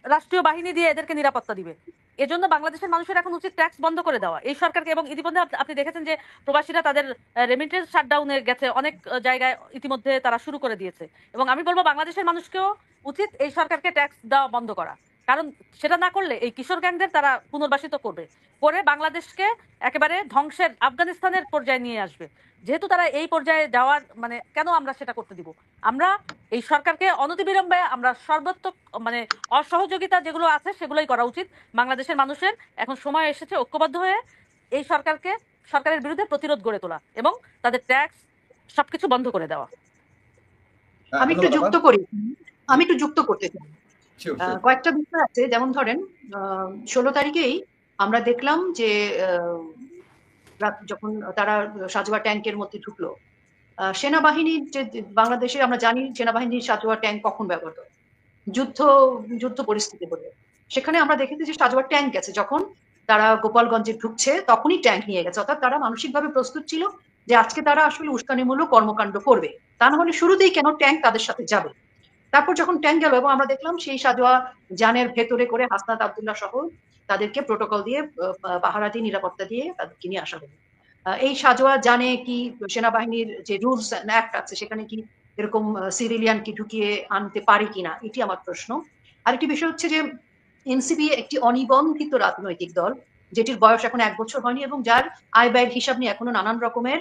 রাষ্ট্রীয় বাহিনী দিয়ে এদেরকে নিরাপত্তা দিবে? এজন্য বাংলাদেশের মানুষের এখন উচিত ট্যাক্স বন্ধ করে দেওয়া এই সরকারকে। এবং ইতিমধ্যে আপনি দেখেছেন যে প্রবাসীরা তাদের রেমিটেন্স শাটডাউনে গেছে, অনেক জায়গায় ইতিমধ্যে তারা শুরু করে দিয়েছে। এবং আমি বলবো বাংলাদেশের মানুষকেও উচিত এই সরকারকে ট্যাক্স দেওয়া বন্ধ করা। কারণ সেটা না করলে এই কিশোর গ্যাংদের তারা পুনর্বাসিত করে বাংলাদেশকে একেবারে ধ্বংসের, আফগানিস্তানের পর্যায়ে নিয়ে আসবে। যেহেতু তারা এই পর্যায়ে যাওয়ার মানে কেন আমরা সেটা করতে দিব? আমরা এই সরকারকে অনতিবিলম্বে আমরা সর্বাত্মক মানে অসহযোগিতা যেগুলো আছে সেগুলোই করা উচিত। বাংলাদেশের মানুষের এখন সময় এসেছে ঐক্যবদ্ধ হয়ে এই সরকারের বিরুদ্ধে প্রতিরোধ গড়ে তোলা এবং তাদের ট্যাক্স সবকিছু বন্ধ করে দেওয়া। আমি একটু যুক্ত করতে চাই। কয়েকটা বিষয় আছে, যেমন ধরেন 16 তারিখেই আমরা দেখলাম যে যখন তারা সাজোয়া ট্যাঙ্কের মধ্যে ঢুকলো, সেনাবাহিনীর যে বাংলাদেশে আমরা জানি সেনাবাহিনীর সাজোয়া ট্যাঙ্ক কখন ব্যবহৃত হয়, যুদ্ধ পরিস্থিতি বলে। সেখানে আমরা দেখেছি যে সাজোয়া ট্যাঙ্ক গেছে, যখন তারা গোপালগঞ্জে ঢুকছে তখনই ট্যাঙ্ক নিয়ে গেছে। অর্থাৎ তারা মানসিকভাবে প্রস্তুত ছিল যে আজকে তারা আসলে উস্কানিমূলক কর্মকাণ্ড করবে, তা না হলে শুরুতেই কেন ট্যাঙ্ক তাদের সাথে যাবে। তারপর যখন ট্যাঙ্ক গেল এবং আমরা দেখলাম সেই সাজোয়া যানের ভেতরে করে হাসনাত আব্দুল্লাহ সহ তাদেরকে প্রোটোকল দিয়ে, পাহারা দিয়ে, নিরাপত্তা দিয়ে তাদেরকে নিয়ে আসা হলো। এই সাজোয়া জানে কি সেনাবাহিনীর যে রুলস এন্ড অ্যাক্ট আছে সেখানে কি এরকম সিভিলিয়ান কি ঢুকিয়ে আনতে পারে কিনা, এটি আমার প্রশ্ন। আরেকটি বিষয় হচ্ছে যে এনসিপি একটি অনিবন্ধিত রাজনৈতিক দল, যেটির বয়স এখন 1 বছর হয়নি এবং যার আয় ব্যয়ের হিসাব নিয়ে এখনো নানান রকমের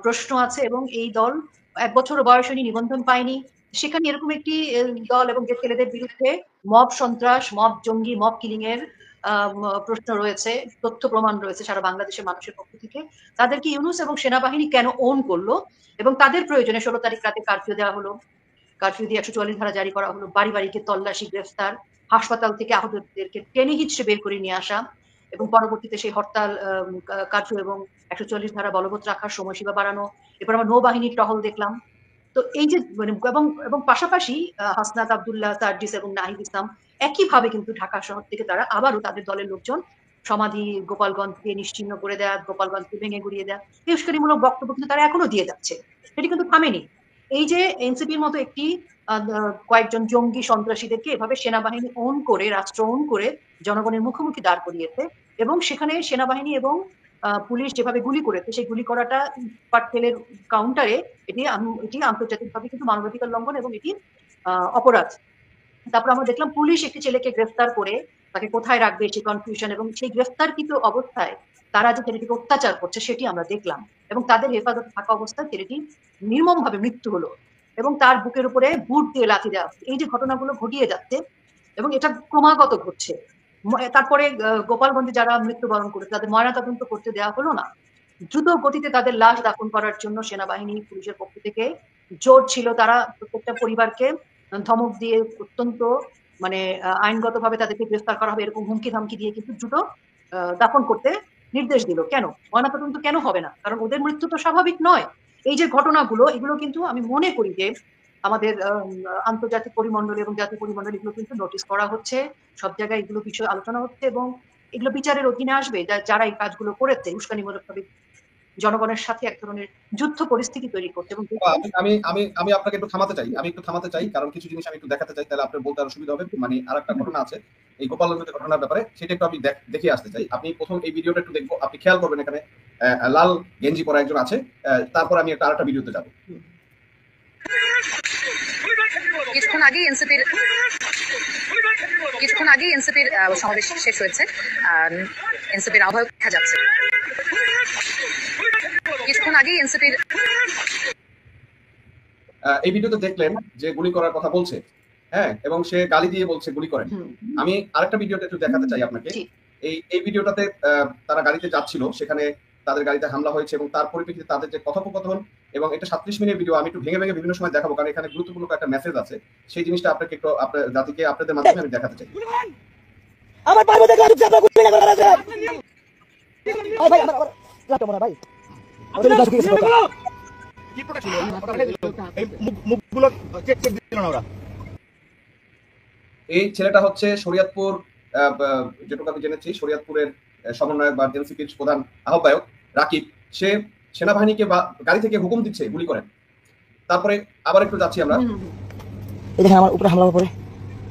প্রশ্ন আছে। এবং এই দল 1 বছর বয়স হয়নি, নিবন্ধন পায়নি, সেখানে এরকম একটি দল এবং যে ছেলেদের বিরুদ্ধে মব সন্ত্রাস, মব জঙ্গি, মব কিলিং এর প্রশ্ন রয়েছে, তথ্য প্রমাণ রয়েছে সারা বাংলাদেশের মানুষের পক্ষ থেকে। তাদেরকে ইউনূস এবং সেনাবাহিনী কেন ওন করলো এবং তাদের প্রয়োজনে 16 তারিখ রাতে কারফিউ দেওয়া হলো, কারফিউ দিয়ে 144 ধারা জারি করা হলো, বাড়ি বাড়িকে তল্লাশি, গ্রেফতার, হাসপাতাল থেকে আহতদেরকে টেনে হিচড়ে বের করে নিয়ে আসা এবং পরবর্তীতে সেই হরতাল, কারফিউ এবং 144 ধারা বলবৎ রাখার সময়সীমা বাড়ানো। এরপর আমরা নৌবাহিনীর টহল দেখলাম। তো এই যে মানে এবং পাশাপাশি হাসনাত আব্দুল্লাহ, সার্জিস এবং নাহিদ ইসলাম একইভাবে কিন্তু ঢাকা শহর থেকে তারা আবারও তাদের দলের লোকজন সমাধি গোপালগঞ্জকে নিশ্চিহ্ন করে দেয়া, গোপালগঞ্জকে ভেঙে গুড়িয়ে দেয়া, এই উস্কানিমূলক বক্তব্য কিন্তু তারা এখনো দিয়ে যাচ্ছে। সেটি কিন্তু থামেনি। এই যে এনসিপির মতো একটি কয়েকজন জঙ্গি সন্ত্রাসীদেরকে এভাবে সেনাবাহিনী ওন করে, রাষ্ট্র ওন করে জনগণের মুখোমুখি দাঁড় করিয়েছে এবং সেখানে সেনাবাহিনী এবং পুলিশ যেভাবে গুলি করেছে, সেই গুলি করাটা পাটকেলের কাউন্টারে এটি আন্তর্জাতিকভাবে কিন্তু মানবাধিকার লঙ্ঘন এবং এটি অপরাধ। তারপর আমরা দেখলাম পুলিশ একটি ছেলেকে গ্রেফতার করে তাকে কোথায় রাখবে সেই কনফিউশন, এবং সেই গ্রেফতারকৃত অবস্থায় তারা যে ছেলেটিকে অত্যাচার করছে সেটি আমরা দেখলাম এবং তাদের হেফাজতে থাকা অবস্থায় ছেলেটি নির্মমভাবে মৃত্যু হলো এবং তার বুকের উপরে বুট দিয়ে লাথি দেওয়া। এই যে ঘটনাগুলো ঘটিয়ে যাচ্ছে এবং এটা ক্রমাগত ঘটছে। তারপরে গোপালগঞ্জে যারা মৃত্যুবরণ করেছে তাদের ময়নাতদন্ত করতে দেওয়া হলো না। দ্রুত গতিতে তাদের লাশ দাফন করার জন্য সেনাবাহিনী, পুলিশের পক্ষ থেকে জোর ছিল। তারা প্রত্যেকটা পরিবারকে ধমক দিয়ে অত্যন্ত মানে আইনগতভাবে তাদেরকে গ্রেফতার করা হবে এরকম হুমকি ধামকি দিয়ে কিন্তু দ্রুত দাফন করতে নির্দেশ দিল। কেন ময়নাতদন্ত কেন হবে না? কারণ ওদের মৃত্যু তো স্বাভাবিক নয়। এই যে ঘটনাগুলো, এগুলো কিন্তু আমি মনে করি যে আমাদের আন্তর্জাতিক পরিমণ্ডল এবং জাতীয় পরিমণ্ডল এগুলো কিন্তু নোটিস করা হচ্ছে, সব জায়গায় এগুলো বিষয়ে আলোচনা হচ্ছে এবং এগুলো বিচারের অধীনে আসবে। যারা এই কাজগুলো করেছে উস্কানিমূলকভাবে জনগণের সাথে এক ধরনের যুদ্ধ পরিস্থিতি তৈরি করতে। এবং আমি আপনাকে একটু থামাতে চাই কারণ কিছু জিনিস আমি একটু দেখাতে চাই, তাহলে আপনার বলতে আরো সুবিধা হবে। মানে আরেকটা ঘটনা আছে এই গোপালগঞ্জের ঘটনার ব্যাপারে, সেটা একটু আমি দেখে আসতে চাই। আপনি প্রথম এই ভিডিওটা একটু দেখবো, আপনি খেয়াল করবেন এখানে লাল গেঞ্জি পরা একজন আছে, তারপর আমি একটা আরেকটা ভিডিওতে যাবো। কিছুক্ষণ আগেই এনসিপির সমাবেশ শেষ হয়েছে। এনসিপির আহ্বায়ক দেখা যাচ্ছে। এই ভিডিওতে দেখলেন যে গুলি করার কথা বলছে, হ্যাঁ, এবং সে গালি দিয়ে বলছে গুলি করেন। আমি আরেকটা ভিডিওতে একটু দেখাতে চাই আপনাকে। এই ভিডিওটাতে তারা গাড়িতে যাচ্ছিল, সেখানে তাদের গাড়িতে হামলা হয়েছে এবং তার পরিপ্রেক্ষিতে তাদের যে কথোপকথন, এবং এটা 37 মিনিটের ভিডিও। আমি একটু ভেঙে ভেঙে বিভিন্ন সময় দেখাবো কারণ এখানে গুরুত্বপূর্ণ একটা মেসেজ আছে। সেই জিনিসটা আপনাকে একটু জাতিকে আপনাদের মাধ্যমে আমি দেখাতে চাই। আমার পারবো দেখো আমি চাপা গুলি লাগা আছে ভাই আমার ভাই ওদের কাছে কি প্রোটেকশন এই মুখগুলো চেক দিল না ওরা। এই ছেলেটা হচ্ছে শরীয়তপুর, যেটুকু আমি জেনেছি শরীয়তপুরের সমন্বয়ক বা এনসিপির প্রধান আহ্বায়ক রাকিব। সে সেনাবাহিনীকে গাড়ি থেকে হুকুম দিচ্ছে গুলি করেন। তারপরে আবার একটু যাচ্ছি আমরা, এই দেখেন আমার উপরে হামলা করে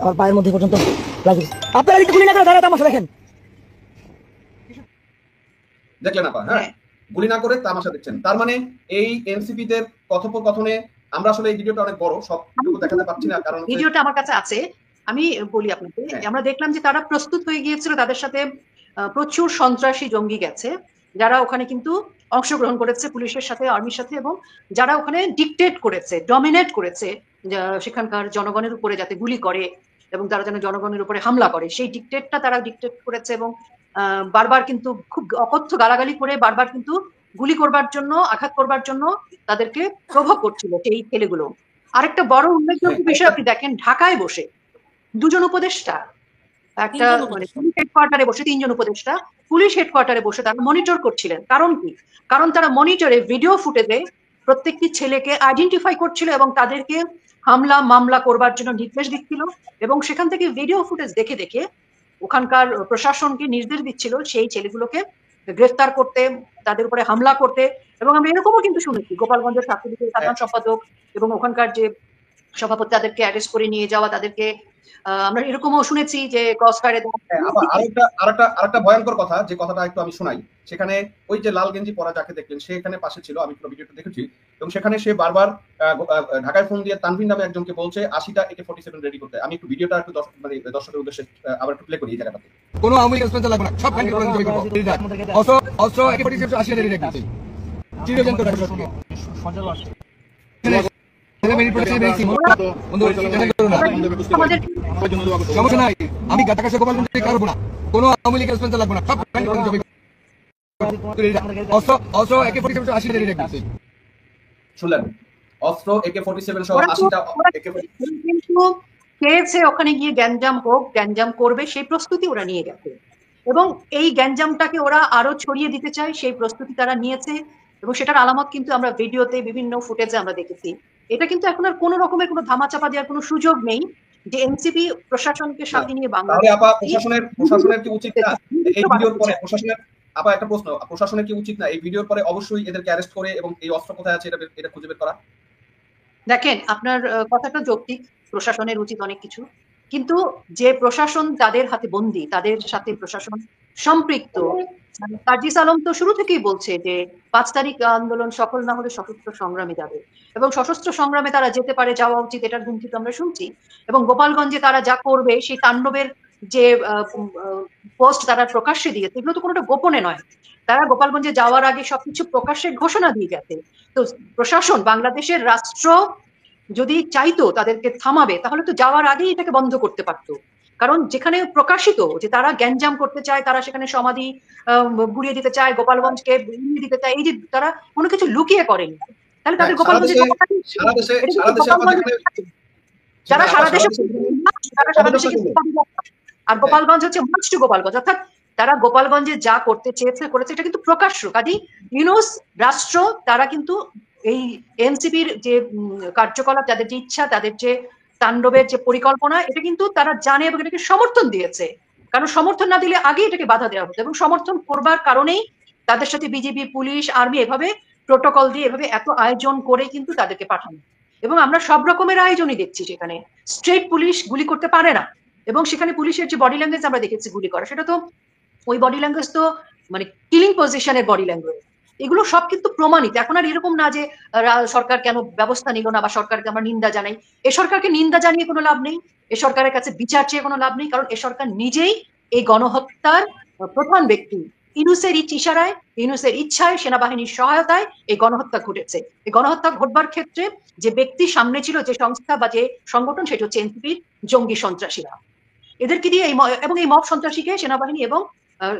আমার পায়ের মধ্যে পর্যন্ত লাগে। আপনারা একটু গুলি না করে দাঁড়াতে তামাশা দেখেন, দেখলেন আপা? হ্যাঁ, গুলি না করে তামাশা দেখছেন। তার মানে এই এনসিপি দের কথোপকথনে আমরা আসলে এই ভিডিওটা অনেক বড়, সবটুকু দেখাতে পারছি না কারণ ভিডিওটা আমার কাছে আছে। আমি বলি আপনাকে, আমরা দেখলাম যে তারা প্রস্তুত হয়ে গিয়েছিল, তাদের সাথে প্রচুর সন্ত্রাসী জঙ্গি গেছে যারা ওখানে কিন্তু অংশগ্রহণ করেছে পুলিশের সাথে, আর্মির সাথে, এবং যারা ওখানে ডিকটেট করেছে, ডমিনেট করেছে সেখানকার জনগণের উপরে যাতে গুলি করে এবং তারা যেন জনগণের উপরে হামলা করে, সেই ডিকটেটটা তারা ডিকটেট করেছে এবং বারবার কিন্তু খুব অকথ্য গালাগালি করে বারবার কিন্তু গুলি করবার জন্য, আঘাত করবার জন্য তাদেরকে প্রভোগ করছিল সেই ছেলেগুলো। আরেকটা বড় উল্লেখযোগ্য বিষয় আপনি দেখেন, ঢাকায় বসে দুজন উপদেষ্টা, একটা মানে পুলিশ হেডকোয়ার্টারে বসে 3 জন উপদেষ্টা পুলিশ হেডকোয়ার্টারে বসে তারা মনিটর করছিলেন। কারণ কি? কারণ তারা মনিটরে ভিডিও ফুটেজে প্রত্যেকটি ছেলেকে আইডেন্টিফাই করছিল এবং তাদেরকে হামলা মামলা করবার জন্য নির্দেশ দিচ্ছিল এবং সেখান থেকে ভিডিও ফুটেজ দেখে দেখে ওখানকার প্রশাসনকে নির্দেশ দিচ্ছিল সেই ছেলেগুলোকে গ্রেফতার করতে, তাদের উপরে হামলা করতে। এবং আমরা এরকমও কিন্তু শুনেছি গোপালগঞ্জের ছাত্রলীগের সাধারণ সম্পাদক এবং ওখানকার যে সভাপতি তাদেরকে অ্যারেস্ট করে নিয়ে যাওয়া, তাদেরকে আমরা এরকমও শুনেছি যে ক্রস ফায়ারে। আরেকটা ভয়ঙ্কর কথা, যে কথাটা একটু আমি শোনাই। সেখানে ওই যে লাল গেঞ্জি পরা যাকে দেখলেন সে এখানে পাশে ছিল, আমি পুরো ভিডিওটা দেখেছি, এবং সেখানে সে বারবার ঢাকায় ফোন দিয়ে তানভীর নামে একজনকে বলছে 80টা AK-47 রেডি করতে। আমি একটু ভিডিওটা একটু দর্শকের উদ্দেশ্যে আবার একটু প্লে করি এই জায়গাটাতে। কোনো আওয়ামী লীগ স্পেশাল লাগবে না, সব হ্যান্ড করে দিতে হবে। অস্ত্র AK-47 80 রেডি রাখতে। চিরজন্ত মিনিট পরে পেয়েছি বন্ধু টেনশন করো না আমাদের সমস্যা নাই আমি টাকা সে গোপালগঞ্জে কারবো না কোনো আওয়ামী লীগের স্পন্সর লাগবে না সব অস্ত্র AK-47 80 রেডি রাখছি শুনলেন অস্ত্র AK-47 সহ ওরা 80টা কিন্তু খেয়েছে ওখানে গিয়ে গ্যাঞ্জাম হোক, গ্যাঞ্জাম করবে সেই প্রস্তুতি ওরা নিয়ে গেছে এবং এই গ্যাঞ্জামটাকে ওরা আরো ছড়িয়ে দিতে চায় সেই প্রস্তুতি তারা নিয়েছে এবং সেটার আলামত কিন্তু আমরা ভিডিওতে বিভিন্ন ফুটেজে আমরা দেখেছি। এটা কিন্তু এখন আর কোনো রকমের কোনো ধামাচাপা দেওয়ার কোনো সুযোগ নেই যে এনসিপি প্রশাসনকে সাথে নিয়ে তাহলে বাংলাদেশ আপা প্রশাসনের কি উচিত না এই ভিডিওর পরে আপা একটা প্রশ্ন, প্রশাসনের কি উচিত না এই ভিডিওর পরে অবশ্যই এদেরকে অ্যারেস্ট করে এবং এই অস্ত্র কোথায় আছে এটা খুঁজে বের করা? দেখেন আপনার কথাটা যৌক্তিক, প্রশাসনের উচিত অনেক কিছু, কিন্তু যে প্রশাসন তাদের হাতে বন্দী তাদের সাথে প্রশাসন সম্পৃক্ত। কাজী আলম তো শুরু থেকেই বলছে যে 5 তারিখ আন্দোলন সফল না হলে সশস্ত্র সংগ্রামে যাবে এবং সশস্ত্র সংগ্রামে তারা যেতে পারে, যাওয়া উচিত, এটার হুমকি তো আমরা শুনছি। এবং গোপালগঞ্জে তারা যা করবে সেই তাণ্ডবের যে পোস্ট তারা প্রকাশ্যে দিয়েছে এগুলো তো কোনোটা গোপনে নয়, তারা গোপালগঞ্জে যাওয়ার আগে সবকিছু প্রকাশ্যে ঘোষণা দিয়ে গেছে। তো প্রশাসন বাংলাদেশের রাষ্ট্র যদি চাইতো তাদেরকে থামাবে তাহলে তো যাওয়ার আগেই এটাকে বন্ধ করতে পারতো, কারণ যেখানে প্রকাশিত যে তারা গ্যাঞ্জাম করতে চায়, তারা সেখানে সমাধি গুড়িয়ে দিতে চায়, গোপালগঞ্জকে ভেঙে দিতে চায়, এই যে তারা কোনো কিছু লুকিয়ে করেনি, তাহলে তাদের গোপালগঞ্জে যারা সারা দেশে আর গোপালগঞ্জ হচ্ছে মার্চ টু গোপালগঞ্জ, অর্থাৎ তারা গোপালগঞ্জে যা করতে চেয়েছে করেছে, এটা কিন্তু প্রকাশ্য। কাজী ইউনূস রাষ্ট্র তারা কিন্তু এই এনসিপির যে কার্যকলাপ, তাদের যে ইচ্ছা, তাদের যে তাণ্ডবের যে পরিকল্পনা, এটা কিন্তু তারা জানে এবং এটাকে সমর্থন দিয়েছে, কারণ সমর্থন না দিলে আগে এটাকে বাধা দেওয়া হতো এবং সমর্থন করবার কারণেই তাদের সাথে বিজেপি, পুলিশ, আর্মি এভাবে প্রোটোকল দিয়ে এভাবে এত আয়োজন করে কিন্তু তাদেরকে পাঠানো। এবং আমরা সব রকমের আয়োজনই দেখছি, সেখানে স্ট্রেট পুলিশ গুলি করতে পারে না এবং সেখানে পুলিশের যে বডি ল্যাঙ্গুয়েজ আমরা দেখেছি গুলি করা, সেটা তো ওই বডি ল্যাঙ্গুয়েজ তো মানে কিলিং পজিশনের বডি ল্যাঙ্গুয়েজ, এগুলো সব কিন্তু প্রমাণিত। এখন আর এরকম না যে সরকার কেন ব্যবস্থা নিল না বা সরকারকে আমরা নিন্দা জানাই, এ সরকারকে নিন্দা জানিয়ে কোনো লাভ নেই, এ সরকারের কাছে বিচার চেয়ে কোনো লাভ নেই, কারণ এ সরকার নিজেই এই গণহত্যার প্রধান ব্যক্তি। ইউনূসের ইশারায়, ইউনূসের ইচ্ছায়, সেনাবাহিনীর সহায়তায় এই গণহত্যা ঘটেছে। এই গণহত্যা ঘটবার ক্ষেত্রে যে ব্যক্তি সামনে ছিল, যে সংস্থা বা যে সংগঠন, সেটা হচ্ছে এনসিপির জঙ্গি সন্ত্রাসীরা। এদেরকে দিয়ে এবং এই মব সন্ত্রাসীকে সেনাবাহিনী এবং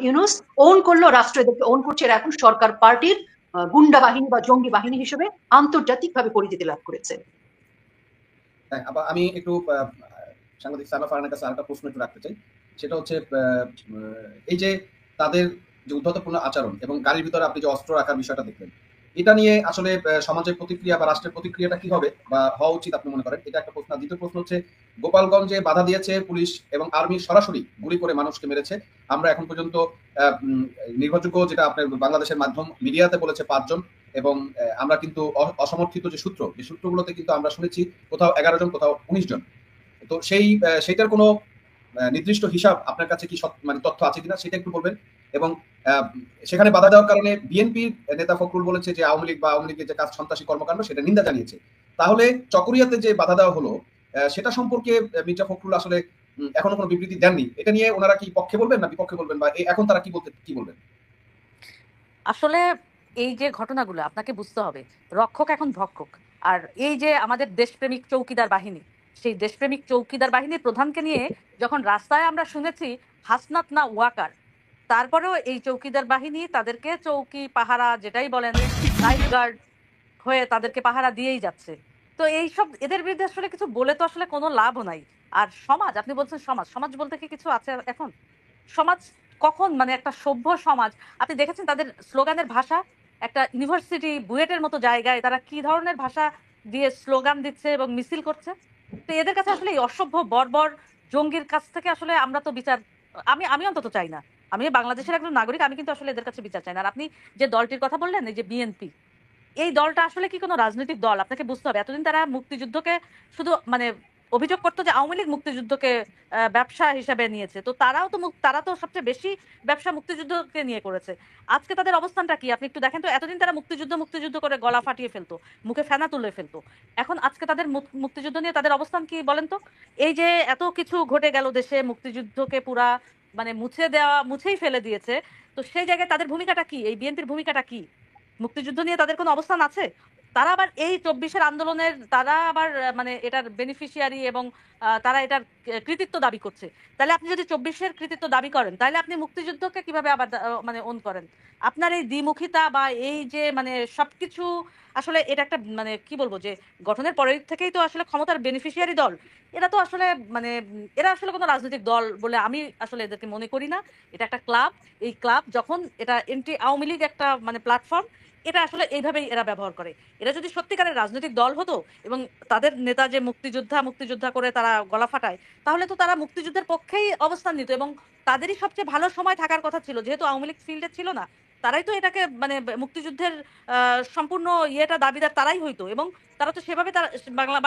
ইউনূস ওন করলো, রাষ্ট্র এদেরকে ওন করছে, এরা এখন সরকার পার্টির গুন্ডা বাহিনী বা জঙ্গি বাহিনী হিসেবে আন্তর্জাতিকভাবে পরিচিতি লাভ করেছে। আবার আমি একটু সাংবাদিক সানা ফারহানের কাছে আরেকটা প্রশ্ন একটু রাখতে চাই, সেটা হচ্ছে এই যে তাদের যে উদ্ধতপূর্ণ আচরণ এবং গাড়ির ভিতরে আপনি যে অস্ত্র রাখার বিষয়টা দেখলেন, এটা নিয়ে আসলে সমাজের প্রতিক্রিয়া বা রাষ্ট্রের প্রতিক্রিয়াটা কি হবে বা হওয়া উচিত আপনি মনে করেন? এটা একটা প্রশ্ন। দ্বিতীয় প্রশ্ন হচ্ছে, গোপালগঞ্জে বাধা দিয়েছে পুলিশ এবং আর্মি, সরাসরি গুলি করে মানুষকে মেরেছে। আমরা এখন পর্যন্ত নির্ভরযোগ্য যেটা আপনার বাংলাদেশের মাধ্যম মিডিয়াতে বলেছে 5 জন, এবং আমরা কিন্তু অসমর্থিত যে সূত্রগুলোতে কিন্তু আমরা শুনেছি কোথাও 11 জন, কোথাও 19 জন। তো সেইটার কোনো নির্দিষ্ট হিসাব আপনার কাছে কি মানে তথ্য আছে কিনা সেটা একটু বলবেন। এবং সেখানে বাধা দেওয়ার কারণে বিএনপির নেতা ফখরুল বলেছে যে আওয়ামী লীগ বা আওয়ামী লীগের যে কাজ সন্ত্রাসী কর্মকাণ্ড, সেটা নিন্দা জানিয়েছে। তাহলে চকরিয়াতে যে বাধা দেওয়া হলো সেটা সম্পর্কে মির্জা ফখরুল আসলে এখনো কোনো বিবৃতি দেননি। এটা নিয়ে ওনারা কি পক্ষে বলবেন না বিপক্ষে বলবেন, বা এখন তারা কি বলবেন? আসলে এই যে ঘটনাগুলো আপনাকে বুঝতে হবে, রক্ষক এখন ভক্ষক। আর এই যে আমাদের দেশপ্রেমিক চৌকিদার বাহিনী, সেই দেশপ্রেমিক চৌকিদার বাহিনীর প্রধানকে নিয়ে যখন রাস্তায় আমরা শুনেছি হাসনাত না ওয়াকার, তারপরেও এই চৌকিদার বাহিনী তাদেরকে চৌকি পাহারা যেটাই বলেন, নাইট গার্ড হয়ে তাদেরকে পাহারা দিয়েই যাচ্ছে। তো এইসব এদের বিরুদ্ধে আসলে কিছু বলে তো আসলে কোনো লাভও নাই। আর সমাজ, আপনি বলছেন সমাজ বলতে কি কিছু আছে এখন? সমাজ কখন, মানে একটা সভ্য সমাজ, আপনি দেখেছেন তাদের স্লোগানের ভাষা, একটা ইউনিভার্সিটি বুয়েটের মতো জায়গায় তারা কি ধরনের ভাষা দিয়ে স্লোগান দিচ্ছে এবং মিছিল করছে। তো এদের কাছে আসলে এই অসভ্য বর্বর জঙ্গির কাছ থেকে আসলে আমরা তো বিচার, আমি অন্তত চাই না। আমি বাংলাদেশের একজন নাগরিক, আমি কিন্তু আসলে এদের কাছে বিচার চাই না। আর আপনি যে দলটির কথা বললেন, এই যে বিএনপি, এই দলটা আসলে কি কোনো রাজনৈতিক দল? আপনাকে বুঝতে হবে, এতদিন তারা মুক্তিযুদ্ধকে শুধু মানে অভিযোগ করতো যে আওয়ামী লীগ মুক্তিযুদ্ধকে ব্যবসা হিসেবে নিয়েছে, তো তারা তো সবচেয়ে বেশি ব্যবসা মুক্তিযুদ্ধকে নিয়ে করেছে। আজকে তাদের অবস্থানটা কি আপনি একটু দেখেন তো। এতদিন তারা মুক্তিযুদ্ধ করে গলা ফাটিয়ে ফেলতো, মুখে ফেনা তুলে ফেলতো। এখন আজকে তাদের মুক্তিযুদ্ধ নিয়ে তাদের অবস্থান কি বলেন তো? এই যে এত কিছু ঘটে গেল দেশে, মুক্তিযুদ্ধকে পুরা মানে মুছেই ফেলে দিয়েছে, তো সেই জায়গায় তাদের ভূমিকাটা কি? এই বিএনপির ভূমিকাটা কি? মুক্তিযুদ্ধ নিয়ে তাদের কোনো অবস্থান আছে? তারা আবার এই 24-এর আন্দোলনের তারা আবার মানে এটার বেনিফিশিয়ারি এবং তারা এটার কৃতিত্ব দাবি করছে। তাহলে আপনি যদি 24-এর কৃতিত্ব দাবি করেন তাহলে আপনি মুক্তিযুদ্ধকে কিভাবে আবার মানে ওন করেন? আপনার এই দ্বিমুখিতা বা এই যে মানে সবকিছু আসলে এটা একটা মানে কি বলবো যে গঠনের পরের থেকেই তো আসলে ক্ষমতার বেনিফিশিয়ারি দল। এরা তো আসলে মানে এরা আসলে কোনো রাজনৈতিক দল বলে আমি আসলে এদেরকে মনে করি না। এটা একটা ক্লাব। এই ক্লাব যখন এটা এন্টি আওয়ামী লীগ একটা মানে প্ল্যাটফর্ম, এটা আসলে এইভাবেই এরা ব্যবহার করে। এরা যদি সত্যিকারের রাজনৈতিক দল হতো এবং তাদের নেতা যে মুক্তিযোদ্ধা করে তারা গলা ফাটায়, তাহলে তো তারা মুক্তিযুদ্ধের পক্ষেই অবস্থান নিত এবং তাদেরই সবচেয়ে ভালো সময় থাকার কথা ছিল, যেহেতু আওয়ামী লীগ ফিল্ডে ছিল না। তারাই তো এটাকে মানে মুক্তিযুদ্ধের সম্পূর্ণ ইয়েটা দাবিদার তারাই হইতো এবং তারা তো সেভাবে তারা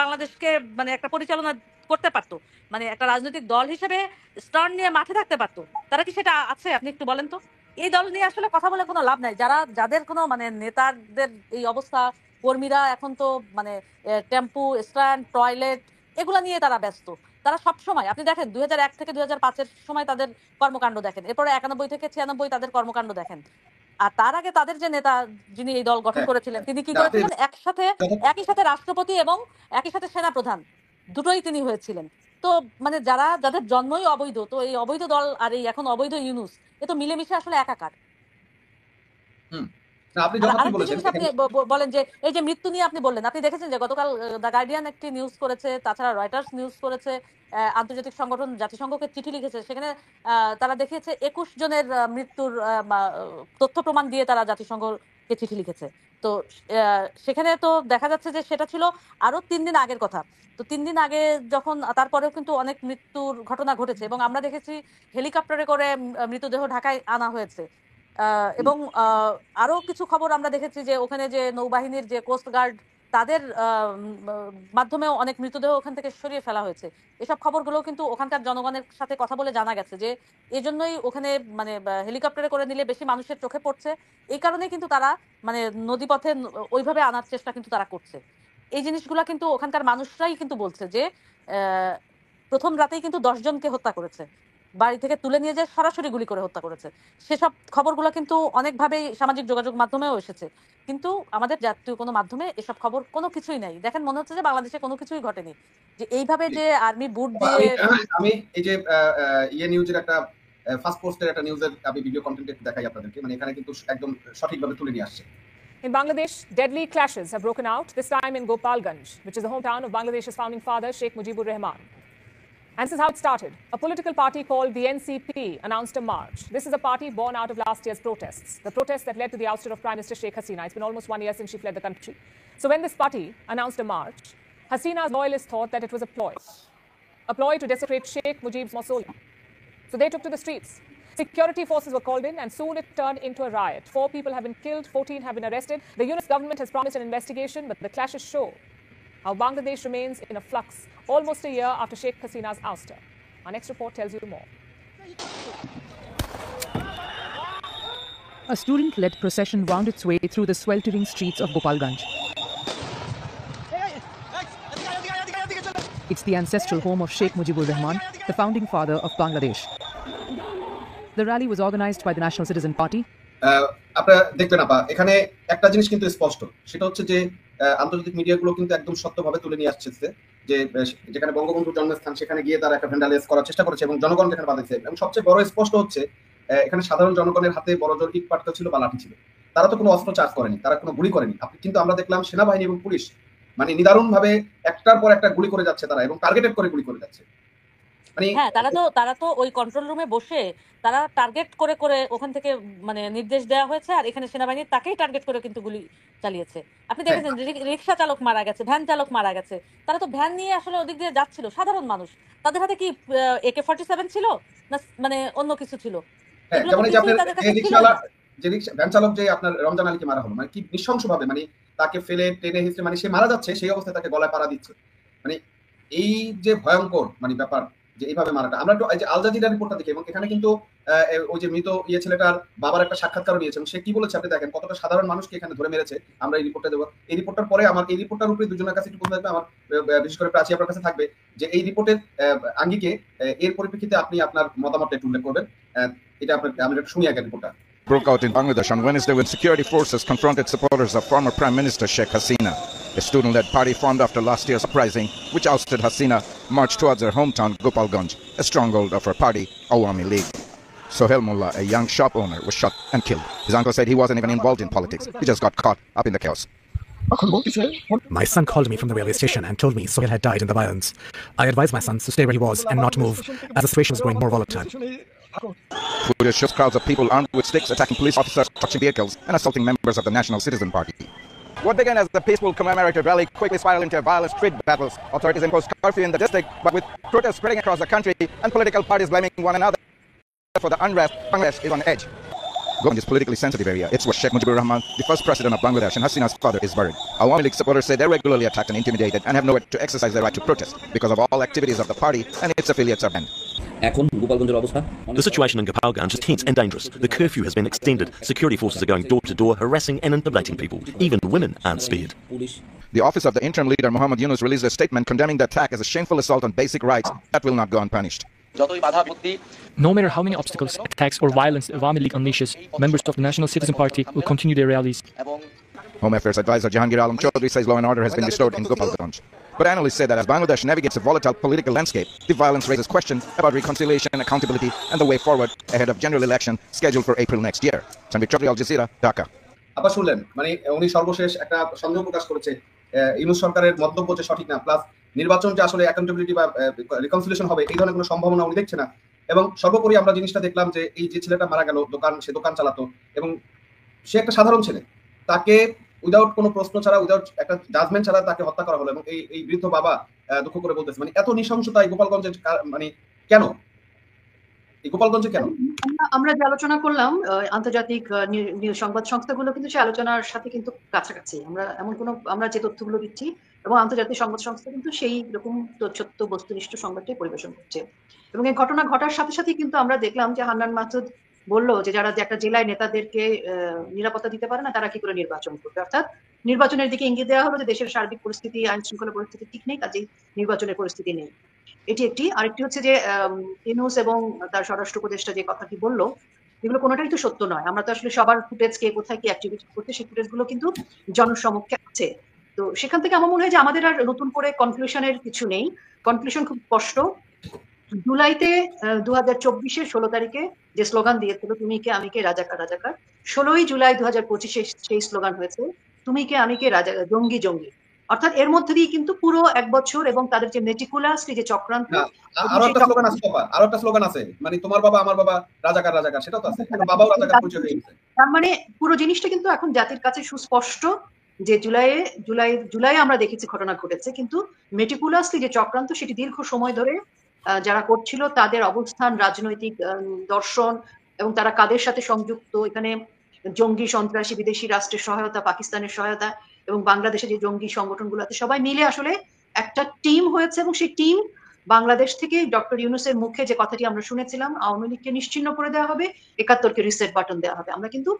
বাংলাদেশকে মানে একটা পরিচালনা করতে পারতো, মানে একটা রাজনৈতিক দল হিসেবে স্টার্ন নিয়ে মাঠে থাকতে পারতো। তারা কি সেটা আছে? আপনি একটু বলেন তো। এই দল নিয়ে আসলে কথা বলে কোনো লাভ নাই। যাদের কোনো মানে নেতাদের এই অবস্থা, কর্মীরা এখন তো মানে টেম্পু স্ট্যান্ড, টয়লেট এগুলা নিয়ে তারা ব্যস্ত। তারা সব সময় আপনি দেখেন 2001 থেকে 2005-এর সময় তাদের কর্মকাণ্ড দেখেন, এরপরে 91 থেকে 96 তাদের কর্মকাণ্ড দেখেন। আর তার আগে তাদের যে নেতা যিনি এই দল গঠন করেছিলেন তিনি কি করেছিলেন? একই সাথে রাষ্ট্রপতি এবং একই সাথে সেনাপ্রধান দুটোই তিনি হয়েছিলেন। তো মানে যাদের জন্মই অবৈধ, তো এই অবৈধ দল আর এই এখন অবৈধ ইউনুস এ তো মিলেমিশে আসলে একাকার। আপনি আরেকটা জিনিস আপনি বলেন যে এই যে মৃত্যু নিয়ে আপনি বললেন, আপনি দেখেছেন যে গতকাল দ্য গার্ডিয়ান একটি নিউজ করেছে, তাছাড়া রয়টার্স নিউজ করেছে, আন্তর্জাতিক সংগঠন জাতিসংঘকে চিঠি লিখেছে, সেখানে তারা দেখিয়েছে 21 জনের মৃত্যুর তথ্য প্রমাণ দিয়ে তারা জাতিসংঘকে চিঠি লিখেছে। তো সেখানে তো দেখা যাচ্ছে যে সেটা ছিল আরো 3 দিন আগের কথা। তো 3 দিন আগে যখন তারপরেও কিন্তু অনেক মৃত্যুর ঘটনা ঘটেছে এবং আমরা দেখেছি হেলিকপ্টারে করে মৃতদেহ ঢাকায় আনা হয়েছে। এবং আরো কিছু খবর আমরা দেখেছি যে ওখানে যে নৌবাহিনীর যে কোস্ট গার্ড তাদের মাধ্যমেও অনেক মৃতদেহ ওখান থেকে সরিয়ে ফেলা হয়েছে। এসব খবরগুলো কিন্তু ওখানকার জনগণের সাথে কথা বলে জানা গেছে যে এজন্যই ওখানে মানে হেলিকপ্টারে করে নিলে বেশি মানুষের চোখে পড়ছে, এই কারণে কিন্তু তারা মানে নদীপথে ওইভাবে আনার চেষ্টা কিন্তু তারা করছে। এই জিনিসগুলা কিন্তু ওখানকার মানুষরাই কিন্তু বলছে যে প্রথম রাতেই কিন্তু 10 জনকে হত্যা করেছে, বাড়ি থেকে তুলে নিয়ে যায় সরাসরি গুলি করে হত্যা করেছে। সেসব খবরগুলো কিন্তু অনেকভাবেই সামাজিক যোগাযোগ মাধ্যমেও এসেছে, কিন্তু আমাদের জাতীয় কোনো মাধ্যমে এসব খবর কোনো কিছুই নাই। দেখেন মনে হচ্ছে যে বাংলাদেশে কোনো কিছুই ঘটেনি, যে এইভাবে যে আর্মি বুট দিয়ে। আমি এই যে ইয়ে নিউজের একটা ফার্স্ট পোস্টের একটা নিউজের আমি ভিডিও কন্টেন্ট দেখাই আপনাদেরকে, মানে এখানে কিন্তু একদম সঠিকভাবে তুলে নিয়ে আসছে। In Bangladesh, deadly clashes have broken out, this time in Gopalganj, which is the hometown of Bangladesh's founding father, Sheikh Mujibur Rahman. And this is how it started. A political party called the NCP announced a march. This is a party born out of last year's protests, the protests that led to the ouster of Prime Minister Sheikh Hasina. It's been almost 1 year since she fled the country. So when this party announced a march, Hasina's loyalists thought that it was a ploy to desecrate Sheikh Mujib's mausoleum. So they took to the streets. Security forces were called in and soon it turned into a riot. 4 people have been killed, 14 have been arrested. The Yunus government has promised an investigation, but the clashes show how Bangladesh remains in a flux almost a year after Sheikh Hasina's ouster. Our next report tells you more. A student-led procession wound its way through the sweltering streets of Gopalganj. It's the ancestral home of Sheikh Mujibur Rahman, the founding father of Bangladesh. The rally was organized by the National Citizen Party. আপনারা দেখবেন আপা, এখানে একটা জিনিস কিন্তু স্পষ্ট, সেটা হচ্ছে যে আন্তর্জাতিক মিডিয়াগুলো কিন্তু একদম সত্যভাবে তুলে নিয়ে আসছে যে যেখানে বঙ্গবন্ধুর জন্মস্থান সেখানে গিয়ে তারা একটা ভ্যান্ডালাইজ করার চেষ্টা করেছে এবং জনগণ এখানে বাধাইছে। এবং সবচেয়ে বড় স্পষ্ট হচ্ছে এখানে সাধারণ জনগণের হাতে বড় জোর ইট পাটকা ছিল বা লাঠি ছিল, তারা তো কোনো অস্ত্র চার্জ করেনি, তারা কোনো গুলি করেনি। কিন্তু আমরা দেখলাম সেনাবাহিনী এবং পুলিশ মানে নিদারুণ ভাবে একটার পর একটা গুলি করে যাচ্ছে তারা, এবং টার্গেটেড করে গুলি করে যাচ্ছে। হ্যাঁ, তারা তো ওই কন্ট্রোল রুমে বসে তারা টার্গেট করে করে ওখান থেকে মানে নির্দেশ দেওয়া হয়েছে, আর এখানে সেনাবাহিনী তাকেই টার্গেট করে কিন্তু গুলি চালিয়েছে। আপনি দেখেছেন রিক্সা চালক মারা গেছে, ভ্যান চালক মারা গেছে। তারা তো ভ্যান নিয়ে আসলে ওদিক দিয়ে যাচ্ছিল, সাধারণ মানুষ, তাদের হাতে কি AK-47 ছিল না মানে অন্য কিছু ছিল? ভ্যান চালক যে আপনার রমজান আলীকে মারা হলো, মানে কি নৃশংসভাবে, মানে তাকে ফেলে টেনে হিসেবে মানে সে মারা যাচ্ছে সেই অবস্থায় তাকে গলায় পাড়া দিচ্ছে। মানে এই যে ভয়ঙ্কর মানে ব্যাপার যে এইভাবে মারাটা, আমরা একটু এই যে আল জাজিরা রিপোর্টটা দেখি, এবং এখানে কিন্তু ওই যে মৃত ছেলেটার বাবার একটা সাক্ষাৎকারও নিয়েছে, সে কি বলেছে আপনি দেখেন, কতটা সাধারণ মানুষকে এখানে ধরে মেরেছে। আমরা এই রিপোর্টটা দেবো, এই রিপোর্টটার পরে আমার এই রিপোর্টটার উপরে দুজনের কাছে একটু থাকবে, আমার বিশেষ করে প্রাচী আপনার কাছে থাকবে যে এই রিপোর্টের আঙ্গিকে এর পরিপ্রেক্ষিতে আপনি আপনার মতামতটা একটু উল্লেখ করবেন। এটা আপনার আমি একটু শুনি আগে রিপোর্টটা। broke out in Bangladesh on Wednesday when security forces confronted supporters of former Prime Minister Sheikh Hasina. A student-led party formed after last year's uprising, which ousted Hasina, marched towards her hometown Gopalganj, a stronghold of her party, Awami League. Sohail Mullah, a young shop owner, was shot and killed. His uncle said he wasn't even involved in politics. He just got caught up in the chaos. My son called me from the railway station and told me Sohail had died in the violence. I advised my son to stay where he was and not move, as the situation was growing more volatile. Footage shows crowds of people armed with sticks attacking police officers, touching vehicles, and assaulting members of the National Citizen Party. What began as a peaceful commemorative rally quickly spiraled into violent street battles. Authorities imposed curfew in the district, but with protests spreading across the country and political parties blaming one another for the unrest, Bangladesh is on edge. Gopalganj is a politically sensitive area. It's where Sheikh Mujibur Rahman, the first president of Bangladesh, and Hasina's father is buried. Awami League supporters say they're regularly attacked and intimidated and have nowhere to exercise their right to protest because of all activities of the party and its affiliates are banned. The situation in Gopalganj is tense and dangerous. The curfew has been extended. Security forces are going door to door, harassing and intimidating people. Even women aren't spared. The office of the interim leader, Muhammad Yunus, released a statement condemning the attack as a shameful assault on basic rights that will not go unpunished. No matter how many obstacles, attacks or violence the Awami League unleashes, members of the National Citizen Party will continue their rallies. Home Affairs advisor Jahangir Alam Chaudhry says law and order has been restored in Gopalganj. But analysts say that as Bangladesh navigates a volatile political landscape, the violence raises questions about reconciliation, accountability, and the way forward ahead of general election scheduled for April next year. Sanbik Chaudhry, Al Jazeera, Dhaka. আবার শুনলেন, মানে উনি সর্বশেষ একটা সন্দেহ প্রকাশ করেছে ইউনূস সরকারের মন্তব্য যে সঠিক না, প্লাস নির্বাচন যে আসলে অ্যাকাউন্টেবিলিটি বা রিকনসিলিয়েশন হবে এই ধরনের কোনো সম্ভাবনা উনি দেখছে না। এবং সর্বোপরি আমরা জিনিসটা দেখলাম যে এই যে ছেলেটা মারা গেল, সে দোকান চালাতো এবং সে একটা সাধারণ ছেলে, তাকে উইদাউট কোনো প্রশ্ন ছাড়া, উইদাউট একটা জাজমেন্ট ছাড়া তাকে হত্যা করা হলো। এবং এই বৃদ্ধ বাবা দুঃখ করে বলতেছে, মানে এত নৃশংসতা এই গোপালগঞ্জের, মানে কেন এই গোপালগঞ্জে কেন? আমরা যে আলোচনা করলাম আন্তর্জাতিক সংবাদ সংস্থাগুলো কিন্তু সেই আলোচনার সাথে কিন্তু কাছাকাছি। আমরা যে তথ্যগুলো দিচ্ছি এবং আন্তর্জাতিক সংবাদ সংস্থা কিন্তু সেই রকম সত্য বস্তুনিষ্ঠ সংবাদটাই পরিবেশন করছে। এবং এই ঘটনা ঘটার সাথে সাথে কিন্তু আমরা দেখলাম যে হান্নান মাসুদ বললো যে যারা যে একটা জেলায় নেতাদেরকে নিরাপত্তা দিতে পারে না তারা কি করে নির্বাচন করবে, অর্থাৎ নির্বাচনের দিকে ইঙ্গিত দেওয়া হলো যে দেশের সার্বিক পরিস্থিতি, আইন শৃঙ্খলা পরিস্থিতি ঠিক নেই, কাজেই নির্বাচনের পরিস্থিতি নেই। এটি একটি। আরেকটি হচ্ছে যে ইউনূস এবং তার স্বরাষ্ট্র উপদেষ্টা যে কথাটি বললো, এগুলো কোনোটাই তো সত্য নয়। আমরা তো আসলে সবার ফুটেজ কে কোথায় কি অ্যাক্টিভিটি করতে, সেই ফুটেজ গুলো কিন্তু জনসমক্ষে আছে। তো সেখান থেকে আমার মনে হয় যে আমাদের আর নতুন করে কনক্লুশনের কিছু নেই। কনক্লুশন খুব স্পষ্ট। জুলাইতে 2024-এর 16 তারিখে যে স্লোগান দিয়েছিল তুমি কে আমি কে রাজাকার রাজাকার, 16ই জুলাই 2025-এ সেই স্লোগান হয়েছে তুমি কে আমি কে রাজা জঙ্গি জঙ্গি। অর্থাৎ এর মধ্যে দিয়ে কিন্তু পুরো এক বছর এবং তাদের যে মেটিকুলাসলি যে চক্রান্ত। আরো একটা স্লোগান আছে, মানে তোমার বাবা আমার বাবা রাজাকার রাজাকার, সেটাও তো আছে, বাবাও রাজাকার পরিচয় হয়ে গেছে। তার মানে পুরো জিনিসটা কিন্তু এখন জাতির কাছে সুস্পষ্ট যে জুলাইয়ে আমরা দেখেছি ঘটনা ঘটেছে, কিন্তু মেটিকুলাসলি যে চক্রান্ত সেটি দীর্ঘ সময় ধরে যারা করছিল তাদের অবস্থান, রাজনৈতিক দর্শন এবং তারা কাদের সাথে সংযুক্ত, এখানে জঙ্গি সন্ত্রাসী বিদেশি রাষ্ট্রের সহায়তা, পাকিস্তানের সহায়তা এবং বাংলাদেশে যে জঙ্গি সংগঠনগুলো আছে সবাই মিলে আসলে একটা টিম হয়েছে। এবং সেই টিম বাংলাদেশ থেকে ডক্টর ইউনূসের মুখে যে কথাটি আমরা শুনেছিলাম, আওয়ামী লীগকে নিশ্চিহ্ন করে দেওয়া হবে, 71-কে রিসেট বাটন দেওয়া হবে, আমরা কিন্তু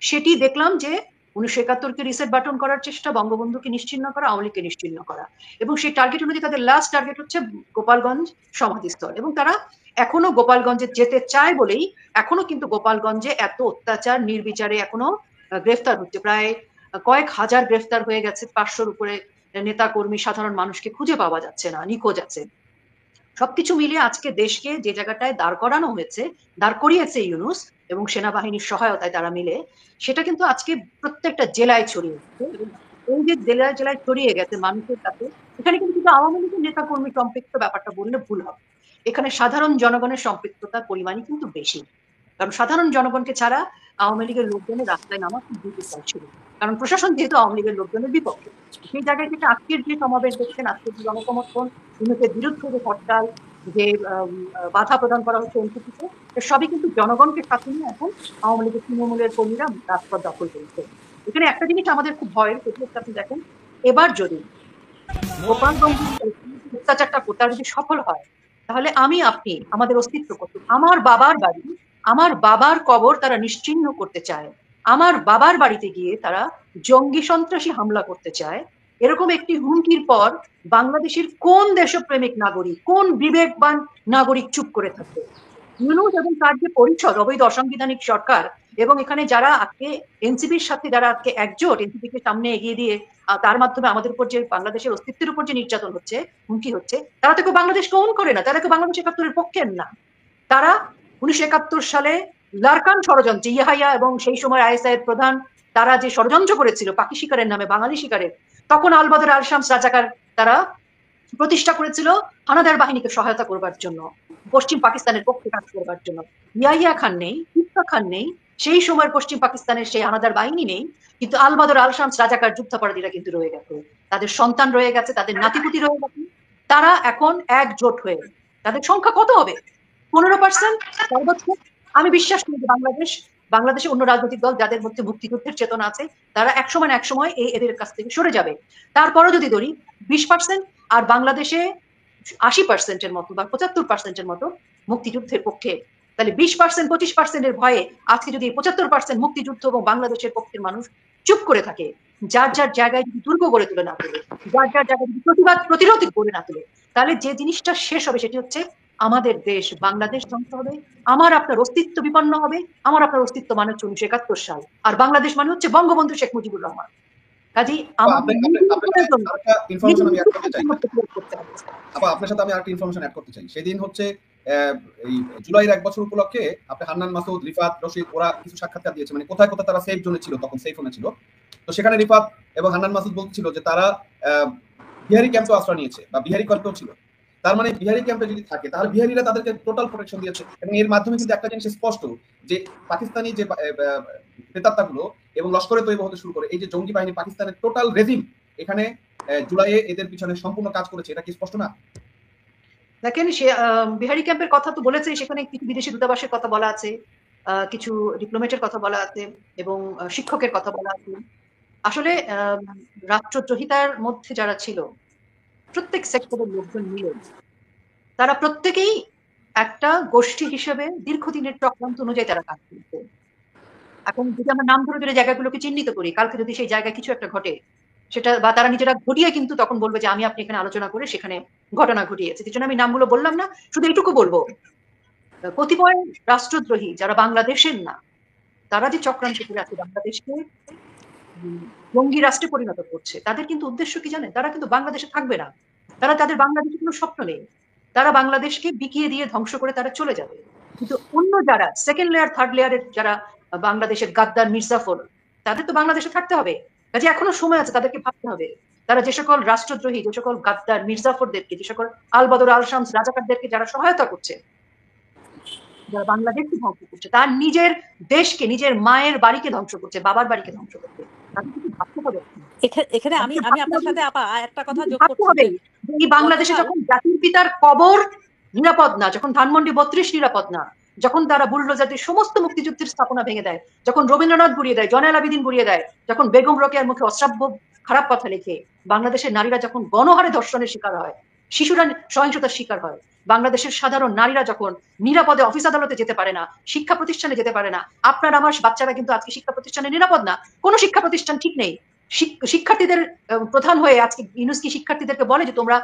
সেটি দেখলাম যে 1971-কে রিসেট বাটন করার চেষ্টা, বঙ্গবন্ধুকে নিশ্চিহ্ন করা, আওয়ামী লীগকে নিশ্চিহ্ন করা। এবং সেই টার্গেট অনুযায়ী তাদের লাস্ট টার্গেট হচ্ছে গোপালগঞ্জ সমাধিস্থল। এবং তারা এখনো গোপালগঞ্জে যেতে চায় বলেই এখনো কিন্তু গোপালগঞ্জে এত অত্যাচার নির্বিচারে এখনো গ্রেফতার হচ্ছে। প্রায় কয়েক হাজার গ্রেফতার হয়ে গেছে, 500-র উপরে নেতা কর্মী সাধারণ মানুষকে খুঁজে পাওয়া যাচ্ছে না, নিখোঁজ আছে। সবকিছু মিলিয়ে আজকে দেশকে যে জায়গাটায় দাঁড় করানো হয়েছে, দাঁড় করিয়েছে ইউনূস এবং সেনাবাহিনীর সহায়তায় তারা মিলে, সেটা কিন্তু আজকে প্রত্যেকটা জেলায় ছড়িয়ে গেছে। এই যে জেলায় জেলায় ছড়িয়ে গেছে মানুষের কাছে, এখানে কিন্তু আওয়ামী লীগের নেতা কর্মী সম্পৃক্ত ব্যাপারটা বললে ভুল হবে। এখানে সাধারণ জনগণের সম্পৃক্ততার পরিমাণই কিন্তু বেশি, কারণ সাধারণ জনগণকে ছাড়া আওয়ামী লীগের লোকজনের রাস্তায় নামা খুব দুর্বিষহ ছিল, কারণ প্রশাসন যেহেতু আওয়ামী লীগের লোকজনের বিপক্ষে। সেই জায়গায় থেকে আজকের যে সমাবেশ দেখছেন, আজকের যে জনসমর্থন, ইউনূসের বিরুদ্ধে যে হরতাল, যে বাধা প্রদান করা হচ্ছে এনসিপিতে, সবই কিন্তু জনগণকে সাথে নিয়ে এখন আওয়ামী লীগের তৃণমূলের কর্মীরা রাজপথ দখল করেছে। এখানে একটা জিনিস আমাদের খুব ভয়ের, আপনি দেখেন এবার যদি গোপালগঞ্জের অত্যাচারটা তারা যদি সফল হয়, তাহলে আমি আপনি আমাদের অস্তিত্ব করতে, আমার বাবার বাড়ি, আমার বাবার কবর তারা নিশ্চিহ্ন করতে চায়, আমার বাবার বাড়িতে গিয়ে তারা জঙ্গি সন্ত্রাসী হামলা করতে চায়, এরকম একটি হুমকির পর বাংলাদেশের কোন দেশপ্রেমিক নাগরিক, কোন বিবেকবান নাগরিক চুপ করে থাকবে? ইউনূস এবং তার যে পরিষদ অবৈধ অসাংবিধানিক সরকার, এবং এখানে যারা আজকে এনসিপির সাথে যারা আজকে একজোট, এনসিপিকে সামনে এগিয়ে দিয়ে তার মাধ্যমে আমাদের উপর যে বাংলাদেশের অস্তিত্বের উপর যে নির্যাতন হচ্ছে, হুমকি হচ্ছে, তারা তো কেউ বাংলাদেশকে ওন করে না, তারা কেউ বাংলাদেশ ৭১-এর পক্ষের না। তারা ১৯৭১ সালে লারকান ষড়যন্ত্র, ইয়াহিয়া এবং সেই সময় আইএসআই এর প্রধান, তারা যে ষড়যন্ত্র করেছিল পাখি শিকারের নামে, বাঙালি শিকারের, তখন আল বদর আল শামস রাজাকার তারা প্রতিষ্ঠা করেছিল হানাদার বাহিনীকে সহায়তা করবার জন্য, পশ্চিম পাকিস্তানের পক্ষে কাজ করবার জন্য। ইয়াহিয়া খান নেই, ইসা খান নেই, সেই সময়ের পশ্চিম পাকিস্তানের সেই হানাদার বাহিনী নেই, কিন্তু আল বদর আল শামস রাজাকার যুদ্ধাপরাধীরা কিন্তু রয়ে গেছে, তাদের সন্তান রয়ে গেছে, তাদের নাতিপুতি রয়ে গেছে। তারা এখন একজোট হয়ে, তাদের সংখ্যা কত হবে? ১৫% সর্বোচ্চ। আমি বিশ্বাস করি যে বাংলাদেশে অন্য রাজনৈতিক দল যাদের মধ্যে মুক্তিযুদ্ধের চেতনা আছে, তারা একসময় না একসময় এদের কাছ থেকে সরে যাবে। তারপরও যদি ধরি 20%, আর বাংলাদেশে 80%-এর মতো বা 75%-এর মতো মুক্তিযুদ্ধের পক্ষে, তাহলে 20%, 25%-এর ভয়ে আজকে যদি 75% মুক্তিযুদ্ধ এবং বাংলাদেশের পক্ষের মানুষ চুপ করে থাকে, যার যার জায়গায় যদি দুর্গ গড়ে তুলে না তোলে, যার যার জায়গায় যদি প্রতিরোধ গড়ে না তোলে, তাহলে যে জিনিসটা শেষ হবে সেটি হচ্ছে আমাদের দেশ বাংলাদেশ ধ্বংস হবে, আমার আপনার অস্তিত্ব বিপন্ন হবে। আমার আপনার অস্তিত্ব মানে হচ্ছে 1971 সাল, আর বাংলাদেশ মানে হচ্ছে বঙ্গবন্ধু শেখ মুজিবুর রহমান। কাজেই আপনার সাথে আমি আরেকটা ইনফরমেশন অ্যাড করতে চাই। সেদিন হচ্ছে এই জুলাইয়ের 1 বছর উপলক্ষে আপনি হান্নান মাসুদ, রিফাত, রশিদ ওরা কিছু সাক্ষাৎকার দিয়েছে, মানে কোথায় কোথায় তারা সেফ জোনে ছিল, তখন সেফ হোমে ছিল। তো সেখানে রিফাত এবং হান্নান মাসুদ বলছিল যে তারা বিহারি ক্যাম্পে আশ্রয় নিয়েছে বা বিহারি ক্যাম্পেও ছিল। তার মানে বিহারি ক্যাম্পে যদি থাকে তাহলে বিহারিরা তাদেরকে টোটাল প্রোটেকশন দিয়েছে, এবং এর মাধ্যমে কিন্তু একটা জিনিস স্পষ্ট যে পাকিস্তানি যে প্রেতাত্মাগুলো এবং লস্করে তৈবা হতে শুরু করে এই যে জঙ্গি বাহিনী, পাকিস্তানের টোটাল রেজিম এখানে জুলাইয়ে এদের পিছনে সম্পূর্ণ কাজ করেছে। এটা কি স্পষ্ট না? দেখেন, সে বিহারি ক্যাম্পের কথা তো বলেছে, সেখানে কিছু বিদেশি দূতাবাসের কথা বলা আছে, কিছু ডিপ্লোমেটের কথা বলা আছে, এবং শিক্ষকের কথা বলা আছে। আসলে রাষ্ট্রদ্রোহিতার মধ্যে যারা ছিল, প্রত্যেক সেক্টরের লোকজন মিলে তারা প্রত্যেকেই একটা গোষ্ঠী হিসেবে দীর্ঘদিনের চক্রান্ত অনুযায়ী তারা কাজ করছে। এখন যদি আমরা নাম ধরে ধরে জায়গাগুলোকে চিহ্নিত করি, কালকে যদি সেই জায়গায় কিছু একটা ঘটে, সেটা বা তারা নিজেরা ঘটিয়ে কিন্তু তখন বলবে যে আমি আপনি এখানে আলোচনা করে সেখানে ঘটনা ঘটিয়েছে। সেই জন্য আমি নামগুলো বললাম না, শুধু এইটুকু বলবো, কতিপয় রাষ্ট্রদ্রোহী যারা বাংলাদেশের না, তারা যে চক্রান্ত করে আছে বাংলাদেশকে জঙ্গি রাষ্ট্রে পরিণত করছে, তাদের কিন্তু উদ্দেশ্য কি জানেন? তারা কিন্তু বাংলাদেশে থাকবে না, তাদের বাংলাদেশের কোনো স্বপ্ন নেই, তারা বাংলাদেশকে বিকিয়ে দিয়ে ধ্বংস করে তারা চলে যাবে। কিন্তু অন্য যারা সেকেন্ড লেয়ার, থার্ড লেয়ারের যারা বাংলাদেশের গাদ্দার, মির্জাফর, তাদের তো বাংলাদেশে থাকতে হবে। কাজে এখনো সময় আছে, তাদেরকে ভাবতে হবে তারা যে সকল রাষ্ট্রদ্রোহী, যে সকল গাদ্দার, মির্জাফরদেরকে, যে সকল আল বদর আল শামস রাজাকারদেরকে যারা সহায়তা করছে, যারা বাংলাদেশকে ধ্বংস করছে, তার নিজের দেশকে, নিজের মায়ের বাড়িকে ধ্বংস করছে, বাবার বাড়িকে ধ্বংস করছে, তাদের কিছু ভাবতে হবে। এখানে আমি আপনার সাথে আপা একটা কথা যোগ করতে হবে। এই বাংলাদেশে যখন জাতির পিতার কবর নিরাপদ না, যখন ধানমন্ডি 32 নিরাপদ না, যখন তারা বুলডোজারদের সমস্ত মুক্তিযুদ্ধের স্থাপনা ভেঙে দেয়, যখন রবীন্দ্রনাথ গুড়িয়ে দেয়, জয়নাল আবেদিন গুড়িয়ে দেয়, যখন বেগম রোকেয়ার মুখে অশ্রাব্য খারাপ কথা লিখে বাংলাদেশের নারীরা যখন গণহারে ধর্ষণের শিকার হয়, শিশুরা সহিংসতার শিকার হয়, বাংলাদেশের সাধারণ নারীরা যখন নিরাপদে অফিস আদালতে যেতে পারে না, শিক্ষা প্রতিষ্ঠানে যেতে পারে না, আপনার আমার বাচ্চারা কিন্তু আজকে শিক্ষা প্রতিষ্ঠানে নিরাপদ না, কোনো শিক্ষা প্রতিষ্ঠান ঠিক নেই। শিক্ষার্থীদের প্রধান হয়ে আজকে ইউনূস কি শিক্ষার্থীদেরকে বলে যে তোমরা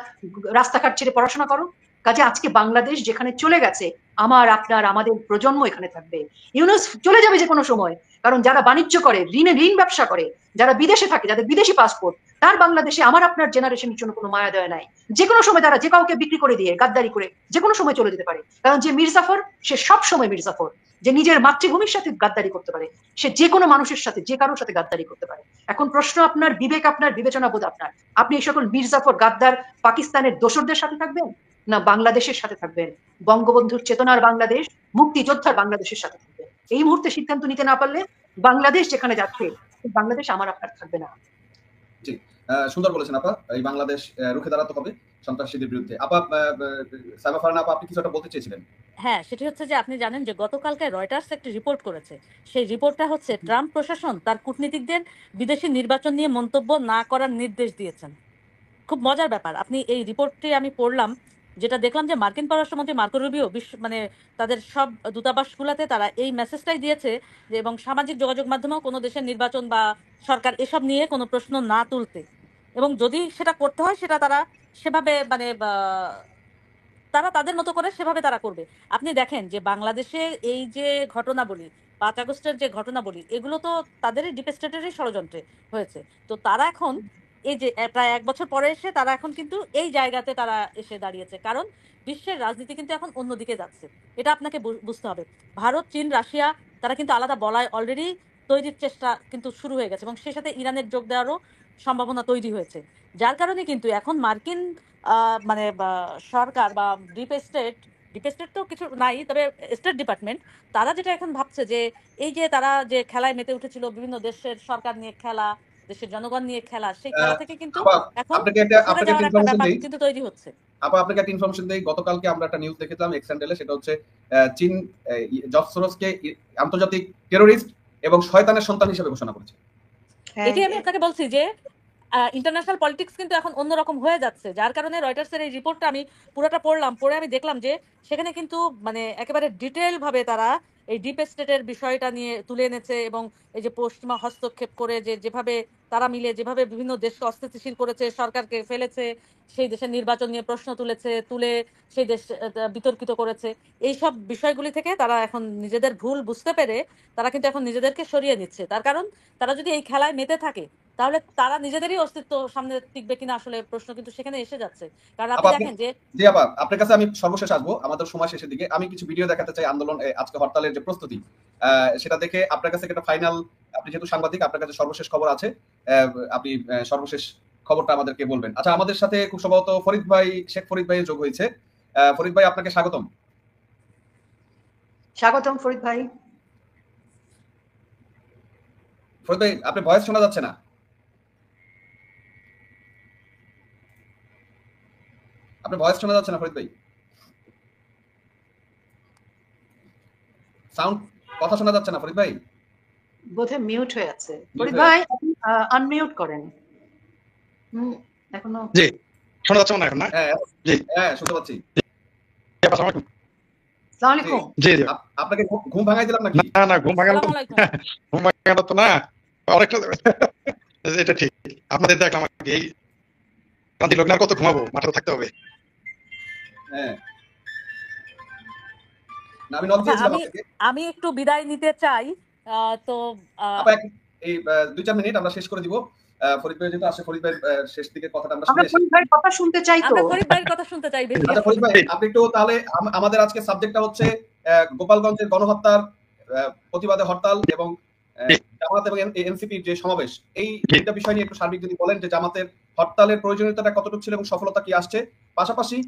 রাস্তাঘাট ছেড়ে পড়াশোনা করো? কাজে আজকে বাংলাদেশ যেখানে চলে গেছে, আমার আপনার আমাদের প্রজন্ম এখানে থাকবে। ইউনূস চলে যাবে যে কোনো সময়, কারণ যারা বাণিজ্য করে, ঋণ ব্যবসা করে, যারা বিদেশে থাকে, যাদের বিদেশি পাসপোর্ট, তার বাংলাদেশে আমার আপনার জেনারেশনের জন্য কোনো মায়া দয়া নাই। যে কোনো সময় তারা যে কাউকে বিক্রি করে দিয়ে, গাদ্দারি করে যে কোনো সময় চলে যেতে পারে। কারণ যে মির্জাফর, সে সব সময় মির্জাফর। যে নিজের মাতৃভূমির সাথে গাদ্দারি করতে পারে, সে যে কোনো মানুষের সাথে, যে কারোর সাথে গাদ্দারি করতে পারে। এখন প্রশ্ন আপনার, বিবেক আপনার, বিবেচনা বোধ আপনার, আপনি এই সকল মির্জাফর, গাদ্দার, পাকিস্তানের দোসরদের সাথে থাকবেন না বাংলাদেশের সাথে থাকবেন, বঙ্গবন্ধুর চেতনার বাংলাদেশ, মুক্তিযোদ্ধার বাংলাদেশের সাথে থাকবেন? এই মুহূর্তে সিদ্ধান্ত নিতে না পারলে বাংলাদেশ যেখানে যাচ্ছে, বাংলাদেশ আমার আপনার থাকবে না। জি, সুন্দর বলেছেন আপা। এই বাংলাদেশ রুখে দাঁড়াতে হবে সন্ত্রাসীদের বিরুদ্ধে। আপা, সাইমা ফারহানা আপা, আপনি কিছু একটা বলতে চেয়েছিলেন? হ্যাঁ, সেটি হচ্ছে যে আপনি জানেন যে গতকালকে রয়টার্স একটি রিপোর্ট করেছে। সেই রিপোর্টটা হচ্ছে ট্রাম্প প্রশাসন তার কূটনীতিকদের বিদেশি নির্বাচন নিয়ে মন্তব্য না করার নির্দেশ দিয়েছেন। খুব মজার ব্যাপার, আপনি এই রিপোর্টটি আমি পড়লাম, যেটা দেখলাম যে মার্কিন পররাষ্ট্রমন্ত্রী মার্কো রুবিও মানে তাদের সব দূতাবাসগুলোতে তারা এই মেসেজটাই দিয়েছে যে, এবং সামাজিক যোগাযোগ মাধ্যমেও কোনো দেশের নির্বাচন বা সরকার এসব নিয়ে কোনো প্রশ্ন না তুলতে, এবং যদি সেটা করতে হয় সেটা তারা সেভাবে মানে তারা তাদের মতো করে সেভাবে তারা করবে। আপনি দেখেন যে বাংলাদেশে এই যে ঘটনাবলী, 5 আগস্টের যে ঘটনাবলী, এগুলো তো তাদেরই ডিপ স্টেটেরই ষড়যন্ত্রে হয়েছে। তো তারা এখন এই যে প্রায় 1 বছর পরে এসে তারা এখন কিন্তু এই জায়গাতে তারা এসে দাঁড়িয়েছে, কারণ বিশ্বের রাজনীতি কিন্তু এখন অন্যদিকে যাচ্ছে। এটা আপনাকে বুঝতে হবে। ভারত, চীন, রাশিয়া তারা কিন্তু আলাদা বলয় অলরেডি তৈরির চেষ্টা কিন্তু শুরু হয়ে গেছে, এবং সেই সাথে ইরানের যোগ দেওয়ারও সম্ভাবনা তৈরি হয়েছে। যার কারণে কিন্তু এখন মার্কিন মানে সরকার বা ডিপ স্টেট তো কিছু নাই, তবে স্টেট ডিপার্টমেন্ট তারা যেটা এখন ভাবছে যে এই যে তারা যে খেলায় মেতে উঠেছিল, বিভিন্ন দেশের সরকার নিয়ে খেলা, দেশের জনগণ নিয়ে খেলা, সেই খেলা থেকে কিন্তু এখন সরে যাওয়ার একটা ব্যাপার কিন্তু তৈরি হচ্ছে। আপনাকে একটা ইনফরমেশন দেই। গতকালকে আমরা একটা নিউজ দেখেছিলাম এক্স হ্যান্ডেলে, সেটা হচ্ছে চীন জর্জ সোরসকে আন্তর্জাতিক টেরোরিস্ট এবং শয়তানের সন্তান হিসেবে ঘোষণা করেছে। এটি আমি আপনাকে বলছি যে ইন্টারন্যাশনাল পলিটিক্স কিন্তু এখন অন্যরকম হয়ে যাচ্ছে, যার কারণে রয়টার্সের এই রিপোর্টটা আমি পুরোটা পড়লাম, পড়ে আমি দেখলাম যে সেখানে কিন্তু মানে একেবারে ডিটেল ভাবে তারা এই ডিপ স্টেটের বিষয়টা নিয়ে তুলে এনেছে, এবং এই যে পশ্চিমা হস্তক্ষেপ করে যেভাবে তারা মিলে যেভাবে বিভিন্ন দেশকে অস্থিতিশীল করেছে, সরকারকে ফেলেছে, সেই দেশের নির্বাচন নিয়ে প্রশ্ন তুলে সেই দেশ বিতর্কিত করেছে, এই সব বিষয়গুলি থেকে তারা এখন নিজেদের ভুল বুঝতে পেরে তারা কিন্তু এখন নিজেদেরকে সরিয়ে নিচ্ছে। তার কারণ তারা যদি এই খেলায় মেতে থাকে তাহলে তারা নিজেদেরই অস্তিত্ব সামনে টিকবে কিনা আসলে প্রশ্ন কিন্তু সেখানে এসে যাচ্ছে। কারণ আপনি দেখেন যে জি আপা, আপনার কাছে আমি সর্বশেষ আসবো, আমাদের সময় শেষের দিকে। আমি কিছু ভিডিও দেখাতে চাই আন্দোলন আজকে হরতালের যে প্রস্তুতি, সেটা দেখে আপনার কাছে একটা ফাইনাল, আপনি যেহেতু সাংবাদিক আপনার কাছে সর্বশেষ খবর আছে, আপনি সর্বশেষ খবরটা আমাদেরকে বলবেন। আচ্ছা, আমাদের সাথে খুব সম্ভবত ফরিদ ভাই, শেখ ফরিদ ভাই যোগ হয়েছে। ফরিদ ভাই, আপনাকে স্বাগতম। স্বাগতম ফরিদ ভাই। ফরিদ ভাই, আপনার ভয়েস শোনা যাচ্ছে না। আপনার ভয়েস শোনা যাচ্ছে না ফরিদ ভাই, সাউন্ড, কথা শোনা যাচ্ছে না ফরিদ ভাই, বোধহয় মিউট হয়ে আছে। ফরিদ ভাই আনমিউট করেন। এখনো জি শোনা যাচ্ছে না এখন? না, জি হ্যাঁ শুনতে পাচ্ছি। আসসালামু আলাইকুম। জি জি, আপনাকে ঘুম ভাঙাই দিলাম নাকি? না না, ঘুম ভাঙানো তো না, অনেকটা এটা ঠিক। আপনাদের দেখলাম এই ক্রান্তি লোক না, কত ঘুমাবো, মাঠে থাকতে হবে। হ্যাঁ, আমি একটু বিদায় নিতে চাই। তো এই 2-4 মিনিট আমরা শেষ করে দিব। ফরিদ ভাই যেহেতু আসে, ফরিদ ভাইয়ের শেষ দিকের কথাটা আমরা ফরিদ ভাইয়ের কথা শুনতে চাই। তো ফরিদ ভাইয়ের কথা শুনতে চাই বেশি। আচ্ছা ফরিদ ভাই, আপনি একটু তাহলে, আমাদের আজকে সাবজেক্টটা হচ্ছে গোপালগঞ্জের গণহত্যার প্রতিবাদে হরতাল এবং জামাত এবং এনসিপির যে সমাবেশ, এই দুইটা বিষয় নিয়ে একটু সার্বিক যদি বলেন যে জামাতের হরতালের প্রয়োজনীয়তাটা কতটুকু ছিল এবং সফলতা কি আসছে, পাশাপাশি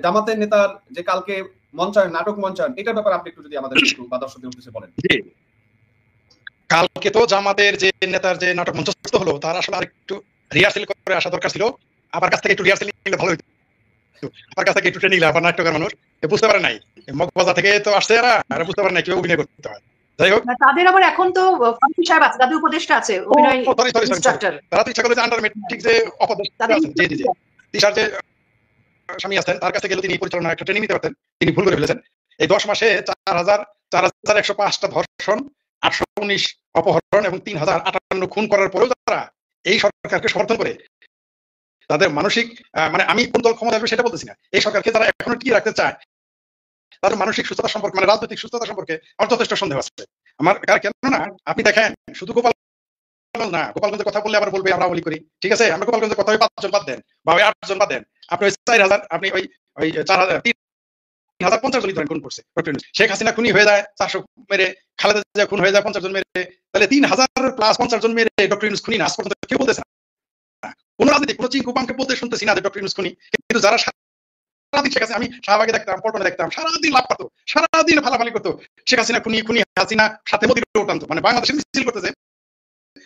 জামাতের নেতার যে কালকে মঞ্চায়ন, নাটক মঞ্চায়ন, এটার ব্যাপারে আপনি একটু যদি আমাদের একটু বা দর্শকদের উদ্দেশ্যে বলেন। কালকে তো জামাতের যে নেতার যে নাটক মঞ্চস্থ হলো, তার আসলে আরেকটু রিহার্সেল করে আসা দরকার ছিল। আমার কাছ থেকে একটু রিহার্সেল নিলে ভালো হতো। আমার কাছ থেকে একটু ট্রেনিং নিলে, আবার নাট্যকার মানুষ বুঝতে পারে নাই, মগবাজার থেকে তো আসছে আর বুঝতে পারে নাই কিভাবে অভিনয় করতে হয়। যাই হোক, তাদের আবার এখন তো ফারুকী সাহেব আছে, তাদের উপদেষ্টা আছে, অভিনয় ইনস্ট্রাক্টর। তারা তো ইচ্ছা করে যে আন্ডার মেট্রিক যে অপদেষ্টা আছেন, জি জি জি, তিশার যে স্বামী আছেন, তার কাছে গেলে তিনি পরিচালনা একটা ট্রেনিং নিতে পারতেন। তিনি ভুল করে ফেলেছেন। এই 10 মাসে 4105টা ধর্ষণ, 819 অপহরণ এবং 3058 খুন করার পরেও তারা এই সরকারকে সমর্থন করে তাদের মানসিক, মানে আমি কোন দল ক্ষমতা আসবে সেটা বলতেছি না, এই সরকারকে তারা এখনো টিকিয়ে রাখতে চায়, তাদের মানসিক সুস্থতা সম্পর্কে, মানে রাজনৈতিক সুস্থতা সম্পর্কে আমার যথেষ্ট সন্দেহ আছে। আমার কেন না, আপনি দেখেন শুধু গোপালগঞ্জ না, গোপালগঞ্জের কথা বললে আবার বলবে আমরা বলি করি, ঠিক আছে? আমরা গোপালগঞ্জের কথা 5 জন বাদ দেন বা 8 জন বাদ দেন, আপনি ওই 4000, আপনি ওই 3050 জন ধরেন খুন করছে। শেখ হাসিনা খুনি হয়ে যায় 400 মেরে, খালেদা জিয়া খুন হয়ে যায় 50 জন মেরে, তাহলে 3000+50 জন মেরে ডক্টর ইউনূস খুনি না? আজ পর্যন্ত কেউ বলতেছে না। কোন রাজনীতি, কোন চিঙ্কুপামকে বলতে শুনতেছি না যে ডক্টর ইউনূস খুনি। কিন্তু যারা সারাদিন শেখ হাসিনা, আমি শাহবাগে দেখতাম, পল্টনে দেখতাম, সারাদিন লাভ করতো, সারাদিন ফালাফালি করতো, শেখ হাসিনা খুনি, হাসিনা সাথে মোদির টানতো, মানে বাংলাদেশে মিছিল করতেছে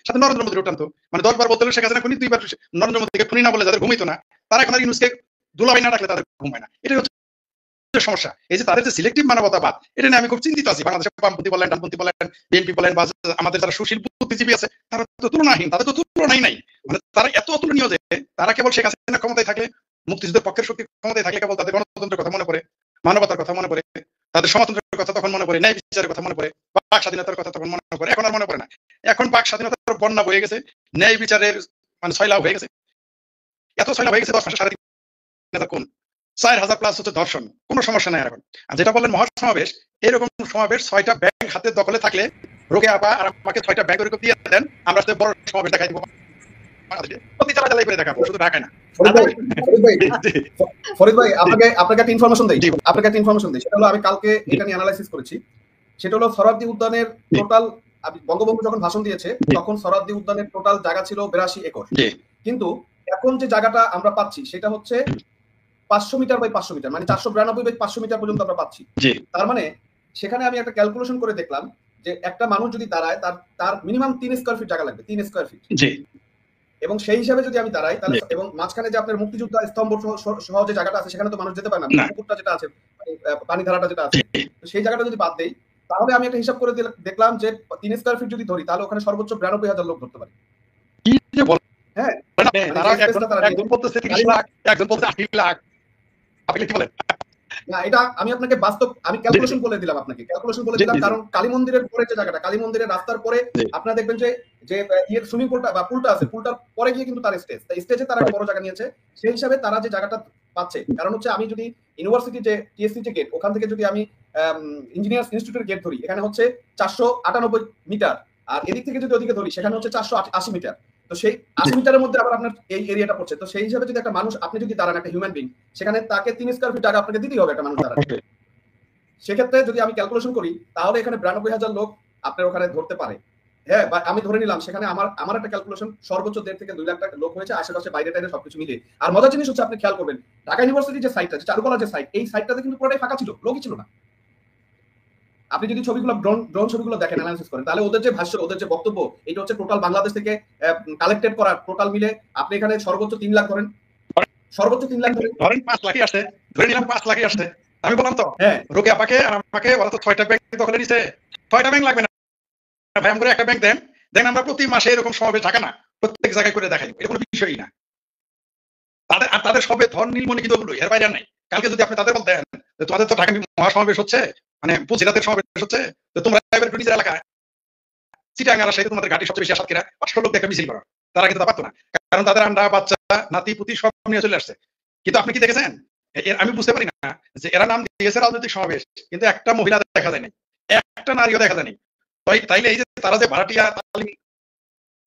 সাথে নরেন্দ্র মোদির টানতো, মানে 10 বার বলতে শেখ হাসিনা খুনি, 2 বার নরেন্দ্র মোদীকে খুনি না বলে যাদের ঘুমাইতো না, তারা এখন আর ইউনূসকে দুলাভাই না ডাকলে তাদের ঘুম হয় না। এটাই হচ্ছে সমস্যা। এই যে তাদের যে সিলেক্টিভ মানবতাবাদ, এটা নিয়ে আমি খুব চিন্তিত আছি। বাংলাদেশের বামপন্থী বলেন, ডানপন্থী বলেন, বিএনপি বলেন, বা আমাদের যারা সুশীল বুদ্ধিজীবী আছে, তারা তো তুলনাহীন, তাদের তো তুলনাই নাই। মানে তারা এত অতুলনীয় যে তারা কেবল শেখ হাসিনা ক্ষমতায় থাকলে, মুক্তিযুদ্ধের পক্ষের শক্তি ক্ষমতায় থাকলে কেবল তাদের গণতন্ত্রের কথা মনে পড়ে, মানবতার কথা মনে পড়ে, তাদের সমাজতন্ত্রের কথা তখন মনে পড়ে, ন্যায় বিচারের কথা মনে পড়ে, বাক স্বাধীনতার কথা তখন মনে পড়ে। এখন আর মনে পড়ে না। এখন বাক স্বাধীনতার বন্যা বয়ে গেছে, ন্যায় বিচারের মানে সয়লাভ হয়ে গেছে, এত সয়লাভ হয়ে গেছে। 10 মাসে সারাদিন নেতা কোন 4000 প্লাস হচ্ছে ধর্ষণ, কোনো সমস্যা নাই এখন। আর যেটা বললেন মহাসমাবেশ, এরকম সমাবেশ 6টা ব্যাংক হাতে দখলে থাকলে রোকে আপা আর আমাকে 6টা ব্যাংক এরকম দিয়ে দেন, আমরা সাথে বড় সমাবেশ দেখাই দিব, প্রতি চালাই করে দেখাবো, শুধু ঢাকায় না। ফরিদ ভাই আপনাকে একটা ইনফরমেশন দেই, সেটা হলো আমি কালকে এটা নিয়ে অ্যানালাইসিস করেছি। সেটা হলো সরারদি উদ্যানের টোটাল, বঙ্গবন্ধু যখন ভাষণ দিয়েছে তখন সরারদি উদ্যানের টোটাল জায়গা ছিল 82 একর, কিন্তু এখন যে জায়গাটা আমরা পাচ্ছি সেটা হচ্ছে 500 মিটার বাই 500 মিটার, মানে 492 বাই 500 মিটার পর্যন্ত আমরা পাচ্ছি। তার মানে সেখানে আমি একটা ক্যালকুলেশন করে দেখলাম যে একটা মানুষ যদি দাঁড়ায় তার মিনিমাম 3 স্কয়ার ফিট জায়গা লাগবে, 3 স্কয়ার ফিট। এবং সেই হিসাবে যদি আমি দাঁড়াই তাহলে, এবং মাঝখানে যে আপনার মুক্তিযোদ্ধা স্তম্ভ সহ যে জায়গাটা আছে সেখানে তো মানুষ যেতে পারে না, পুকুরটা যেটা আছে, পানি ধারাটা যেটা আছে, সেই জায়গাটা যদি বাদ দেই তাহলে আমি একটা হিসাব করে দেখলাম যে 3 স্কয়ার ফিট যদি ধরি তাহলে ওখানে সর্বোচ্চ 92,000 লোক ধরতে পারে। হ্যাঁ, একজন বলতেছে 30 লাখ, একজন বলতেছে 80 লাখ, আপনি কি বলেন? না, এটা আমি আপনাকে বাস্তব আমি ক্যালকুলেশন বলে দিলাম, কারণ কালী মন্দিরের পরে যে জায়গাটা, কালী মন্দিরের রাস্তার পরে আপনারা দেখবেন যে সুইমিং পুলটা বা পুলটা আছে, পুলটার পরে গিয়ে কিন্তু তার স্টেজে তারা একটা বড় জায়গা নিয়েছে। সেই হিসাবে তারা যে জায়গাটা পাচ্ছে, কারণ হচ্ছে আমি যদি ইউনিভার্সিটি যে টিএসসি যে গেট, ওখান থেকে যদি আমি ইঞ্জিনিয়ার্স ইনস্টিটিউটের গেট ধরি, এখানে হচ্ছে 498 মিটার, আর এদিক থেকে যদি ওদিকে ধরি সেখানে হচ্ছে 480 মিটার। তো সেই 80 মিটারের মধ্যে আবার আপনার এই এরিয়াটা পড়ছে। তো সেই হিসাবে যদি একটা মানুষ, আপনি যদি দাঁড়ান একটা হিউম্যান বিং, সেখানে তাকে 3 স্কয়ার ফিট জায়গা আপনাকে দিতেই হবে একটা মানুষ দাঁড়ান। সেক্ষেত্রে যদি আমি ক্যালকুলেশন করি তাহলে এখানে 92,000 লোক আপনার ওখানে ধরতে পারে। হ্যাঁ, আমি ধরে নিলাম সেখানে আমার একটা ক্যালকুলেশন সর্বোচ্চ 1.5 থেকে 2 লাখ লোক হয়েছে আশেপাশে, বাইরে টাইরে সবকিছু মিলে। আর মজার জিনিস হচ্ছে আপনি খেয়াল করবেন, ঢাকা ইউনিভার্সিটি যে সাইটটা, চারুকলা যে সাইট, এই সাইটটাতে কিন্তু পুরোটাই ফাঁকা ছিল, লোকই ছিল না। আপনি যদি ছবিগুলো ড্রোন ছবিগুলো দেখেন, অ্যানালাইসিস করেন, তাহলে ওদের যে ভাষ্য, ওদের যে বক্তব্য, এটা হচ্ছে টোটাল বাংলাদেশ থেকে কালেক্টেড করা, টোটাল মিলে আপনি এখানে সর্বোচ্চ 3 লাখ ধরেন, সর্বোচ্চ 3 লাখ ধরেন 5 লাখই আসছে, ধরে নিলাম 5 লাখই আসছে। আমি বললাম তো রোকে আপাকে আর আমাকে ওরা তো 6টা ব্যাংক দখলে নিছে, 6টা ব্যাংক লাগবে না ভাই, আমরা একটা ব্যাংক দেন আমরা প্রতি মাসে এরকম সমাবেশ ঢাকা না প্রত্যেক জায়গায় করে দেখাই, এটা কোনো বিষয়ই না। তাদের সবে ধন নীলমণি কিন্তু ওগুলো, এর বাইরে আর নাই। কালকে যদি আপনি তাদের বলতেন তোমাদের তো ঢাকা মহাসমাবেশ হচ্ছে, মানে পুঁজিরাতের সমাবেশ হচ্ছে, তো তোমরা এবার নিজের এলাকায় চিটাঙ্গারা সাথে তোমাদের ঘাটি সবচেয়ে বেশি আসাদ কিনা 500 লোক একটা মিছিল করো, তারা কিন্তু তা পারতো না, কারণ তাদের আন্ডা বাচ্চা নাতি পুতি সব নিয়ে চলে আসছে। কিন্তু আপনি কি দেখেছেন, আমি বুঝতে পারি না যে এরা নাম দিয়েছে রাজনৈতিক সমাবেশ, কিন্তু একটা মহিলা দেখা যায়নি, একটা নারীও দেখা যায়নি। তাইলে এই যে তারা যে ভাড়াটিয়া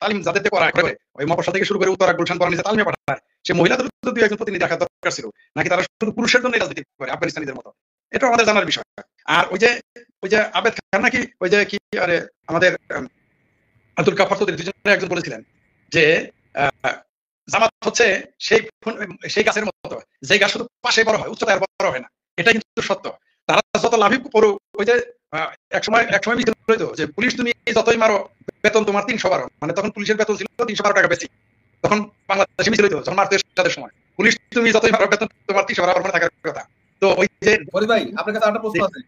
তালিম যাদের করা করে, ওই মফস্বল থেকে শুরু করে উত্তরা গুলশান পরানিতে তালিমে পাঠায়, সে মহিলাদের তো 2 একজন প্রতিনিধি রাখা দরকার ছিল, নাকি তারা শুধু পুরুষের জন্য রাজনীতি করে আফগানিস্তানিদের মতো? এটা আমাদের জানার বিষয়। আর ওই যে আবেদ খান নাকি ওই যে কি আরে আমাদের আব্দুল কাফার চৌধুরী দুজনে একজন বলেছিলেন যে জামাত হচ্ছে সেই গাছের মতো, যে গাছ শুধু পাশে বড় হয়, উচ্চতায় বড় হয় না। এটা কিন্তু সত্য। তারা যত লাভই করুক, ওই যে একসময় মিছিল হইতো যে পুলিশ তুমি যতই মারো বেতন তোমার 312, মানে তখন পুলিশের বেতন ছিল 312 টাকা বেশি, তখন বাংলাদেশে মিছিল হইতো যখন মারতে এরশাদের সময়, পুলিশ তুমি যতই মারো বেতন তোমার 312 মানে থাকার কথা। তো ওই যে ভাই আপনার কাছে একটা প্রশ্ন আছে,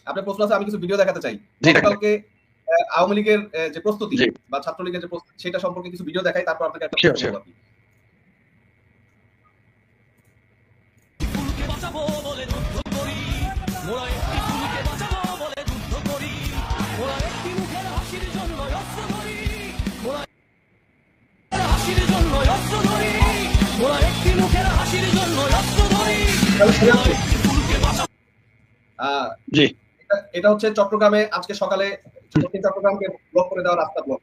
আপনার প্রশ্ন আছে, আমি কিছু ভিডিও দেখাতে চাই। কালকে আওয়ামী লীগের যে প্রস্তুতি বা ছাত্রলীগের যে প্রস্তুতি, সেটা সম্পর্কে কিছু ভিডিও দেখাই, তারপর আপনাকে একটা প্রশ্ন করব। এটা হচ্ছে চট্টগ্রামে আজকে সকালে চট্টগ্রামকে ব্লক করে দেওয়া রাস্তা ব্লক,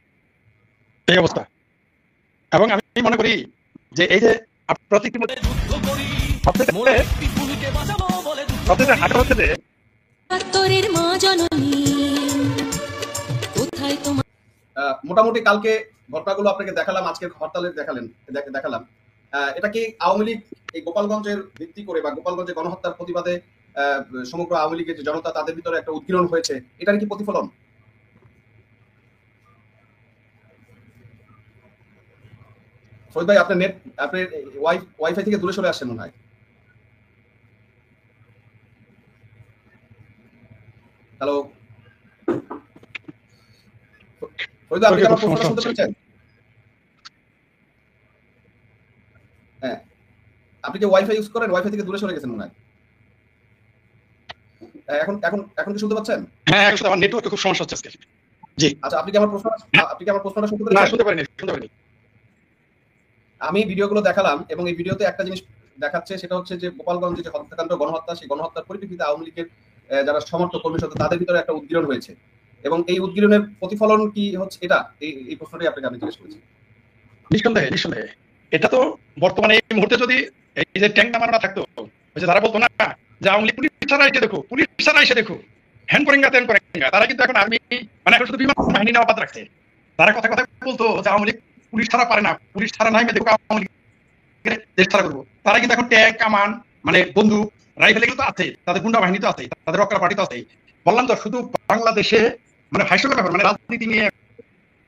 এই অবস্থা। এবং আমি মনে করি যে এই যে মোটামুটি কালকে ঘটনাগুলো আপনাকে দেখালাম, আজকে হরতালের দেখালাম। এটা কি আওয়ামী লীগ এই গোপালগঞ্জের ভিত্তি করে বা গোপালগঞ্জে গণহত্যার প্রতিবাদে সমগ্র আওয়ামী লীগের যে জনতা, তাদের ভিতরে একটা উৎপীড়ন হয়েছে, এটার কি প্রতিফলন? ফরিদ ভাই আপনার নেট, আপনার ওয়াইফাই থেকে দূরে সরে আসছেন মনে হয়। হ্যালো ফরিদ, আপনি আমার প্রশ্নটা শুনতে পাচ্ছেন? হ্যাঁ, আপনি কি ওয়াইফাই ইউজ করেন? ওয়াইফাই থেকে দূরে সরে গেছেন মনে হয়। এখন কি শুনতে পাচ্ছেন? হ্যাঁ, আমার নেটওয়ার্কে খুব সমস্যা হচ্ছে আজকে। জি আচ্ছা, আপনি কি আমার প্রশ্নটা শুনতে পাচ্ছেন? না, শুনতে পারিনি। আমি ভিডিওগুলো দেখালাম এবং এই ভিডিওতে একটা জিনিস দেখাচ্ছে সেটা হচ্ছে যে গোপালগঞ্জে যে হত্যাকাণ্ড গণহত্যা, সেই গণহত্যার পরিপ্রেক্ষিতে আওয়ামী লীগের যারা সমর্থক কর্মী সত্ত্বে তাদের ভিতরে একটা উদ্গীরণ হয়েছে, এবং এই উদ্গীরণের প্রতিফলন কি হচ্ছে এটা, এই প্রশ্নটাই আপনাকে আমি জিজ্ঞেস করেছি। নিঃসন্দেহে নিঃসন্দেহে এটা তো বর্তমানে এই মুহূর্তে যদি এই যে ট্যাঙ্ক নামানো না থাকতো, ওই যে তারা বলতো না যে আওয়ামী লীগ পুলিশ ছাড়া এসে দেখো, পুলিশ ছাড়া এসে দেখো, হ্যান্ড করেঙ্গা ত্যান করেঙ্গা, তারা কিন্তু এখন আর্মি মানে এখন শুধু বিমান বাহিনী নেওয়া বাদ রাখছে। তারা কথা কথা বলতো যে আওয়ামী লীগ পুলিশ ছাড়া পারে না, পুলিশ ছাড়া নাই দেখো আওয়ামী লীগ দেশ ছাড়া করবো। তারা কিন্তু এখন ট্যাঙ্ক কামান মানে বন্দুক রাইফেল এগুলো তো আছে, তাদের গুন্ডা বাহিনী তো আছে, তাদের রক্ষা পার্টি তো আছে। বললাম তো শুধু বাংলাদেশে মানে হাস্যকর ব্যাপার, মানে রাজনীতি নিয়ে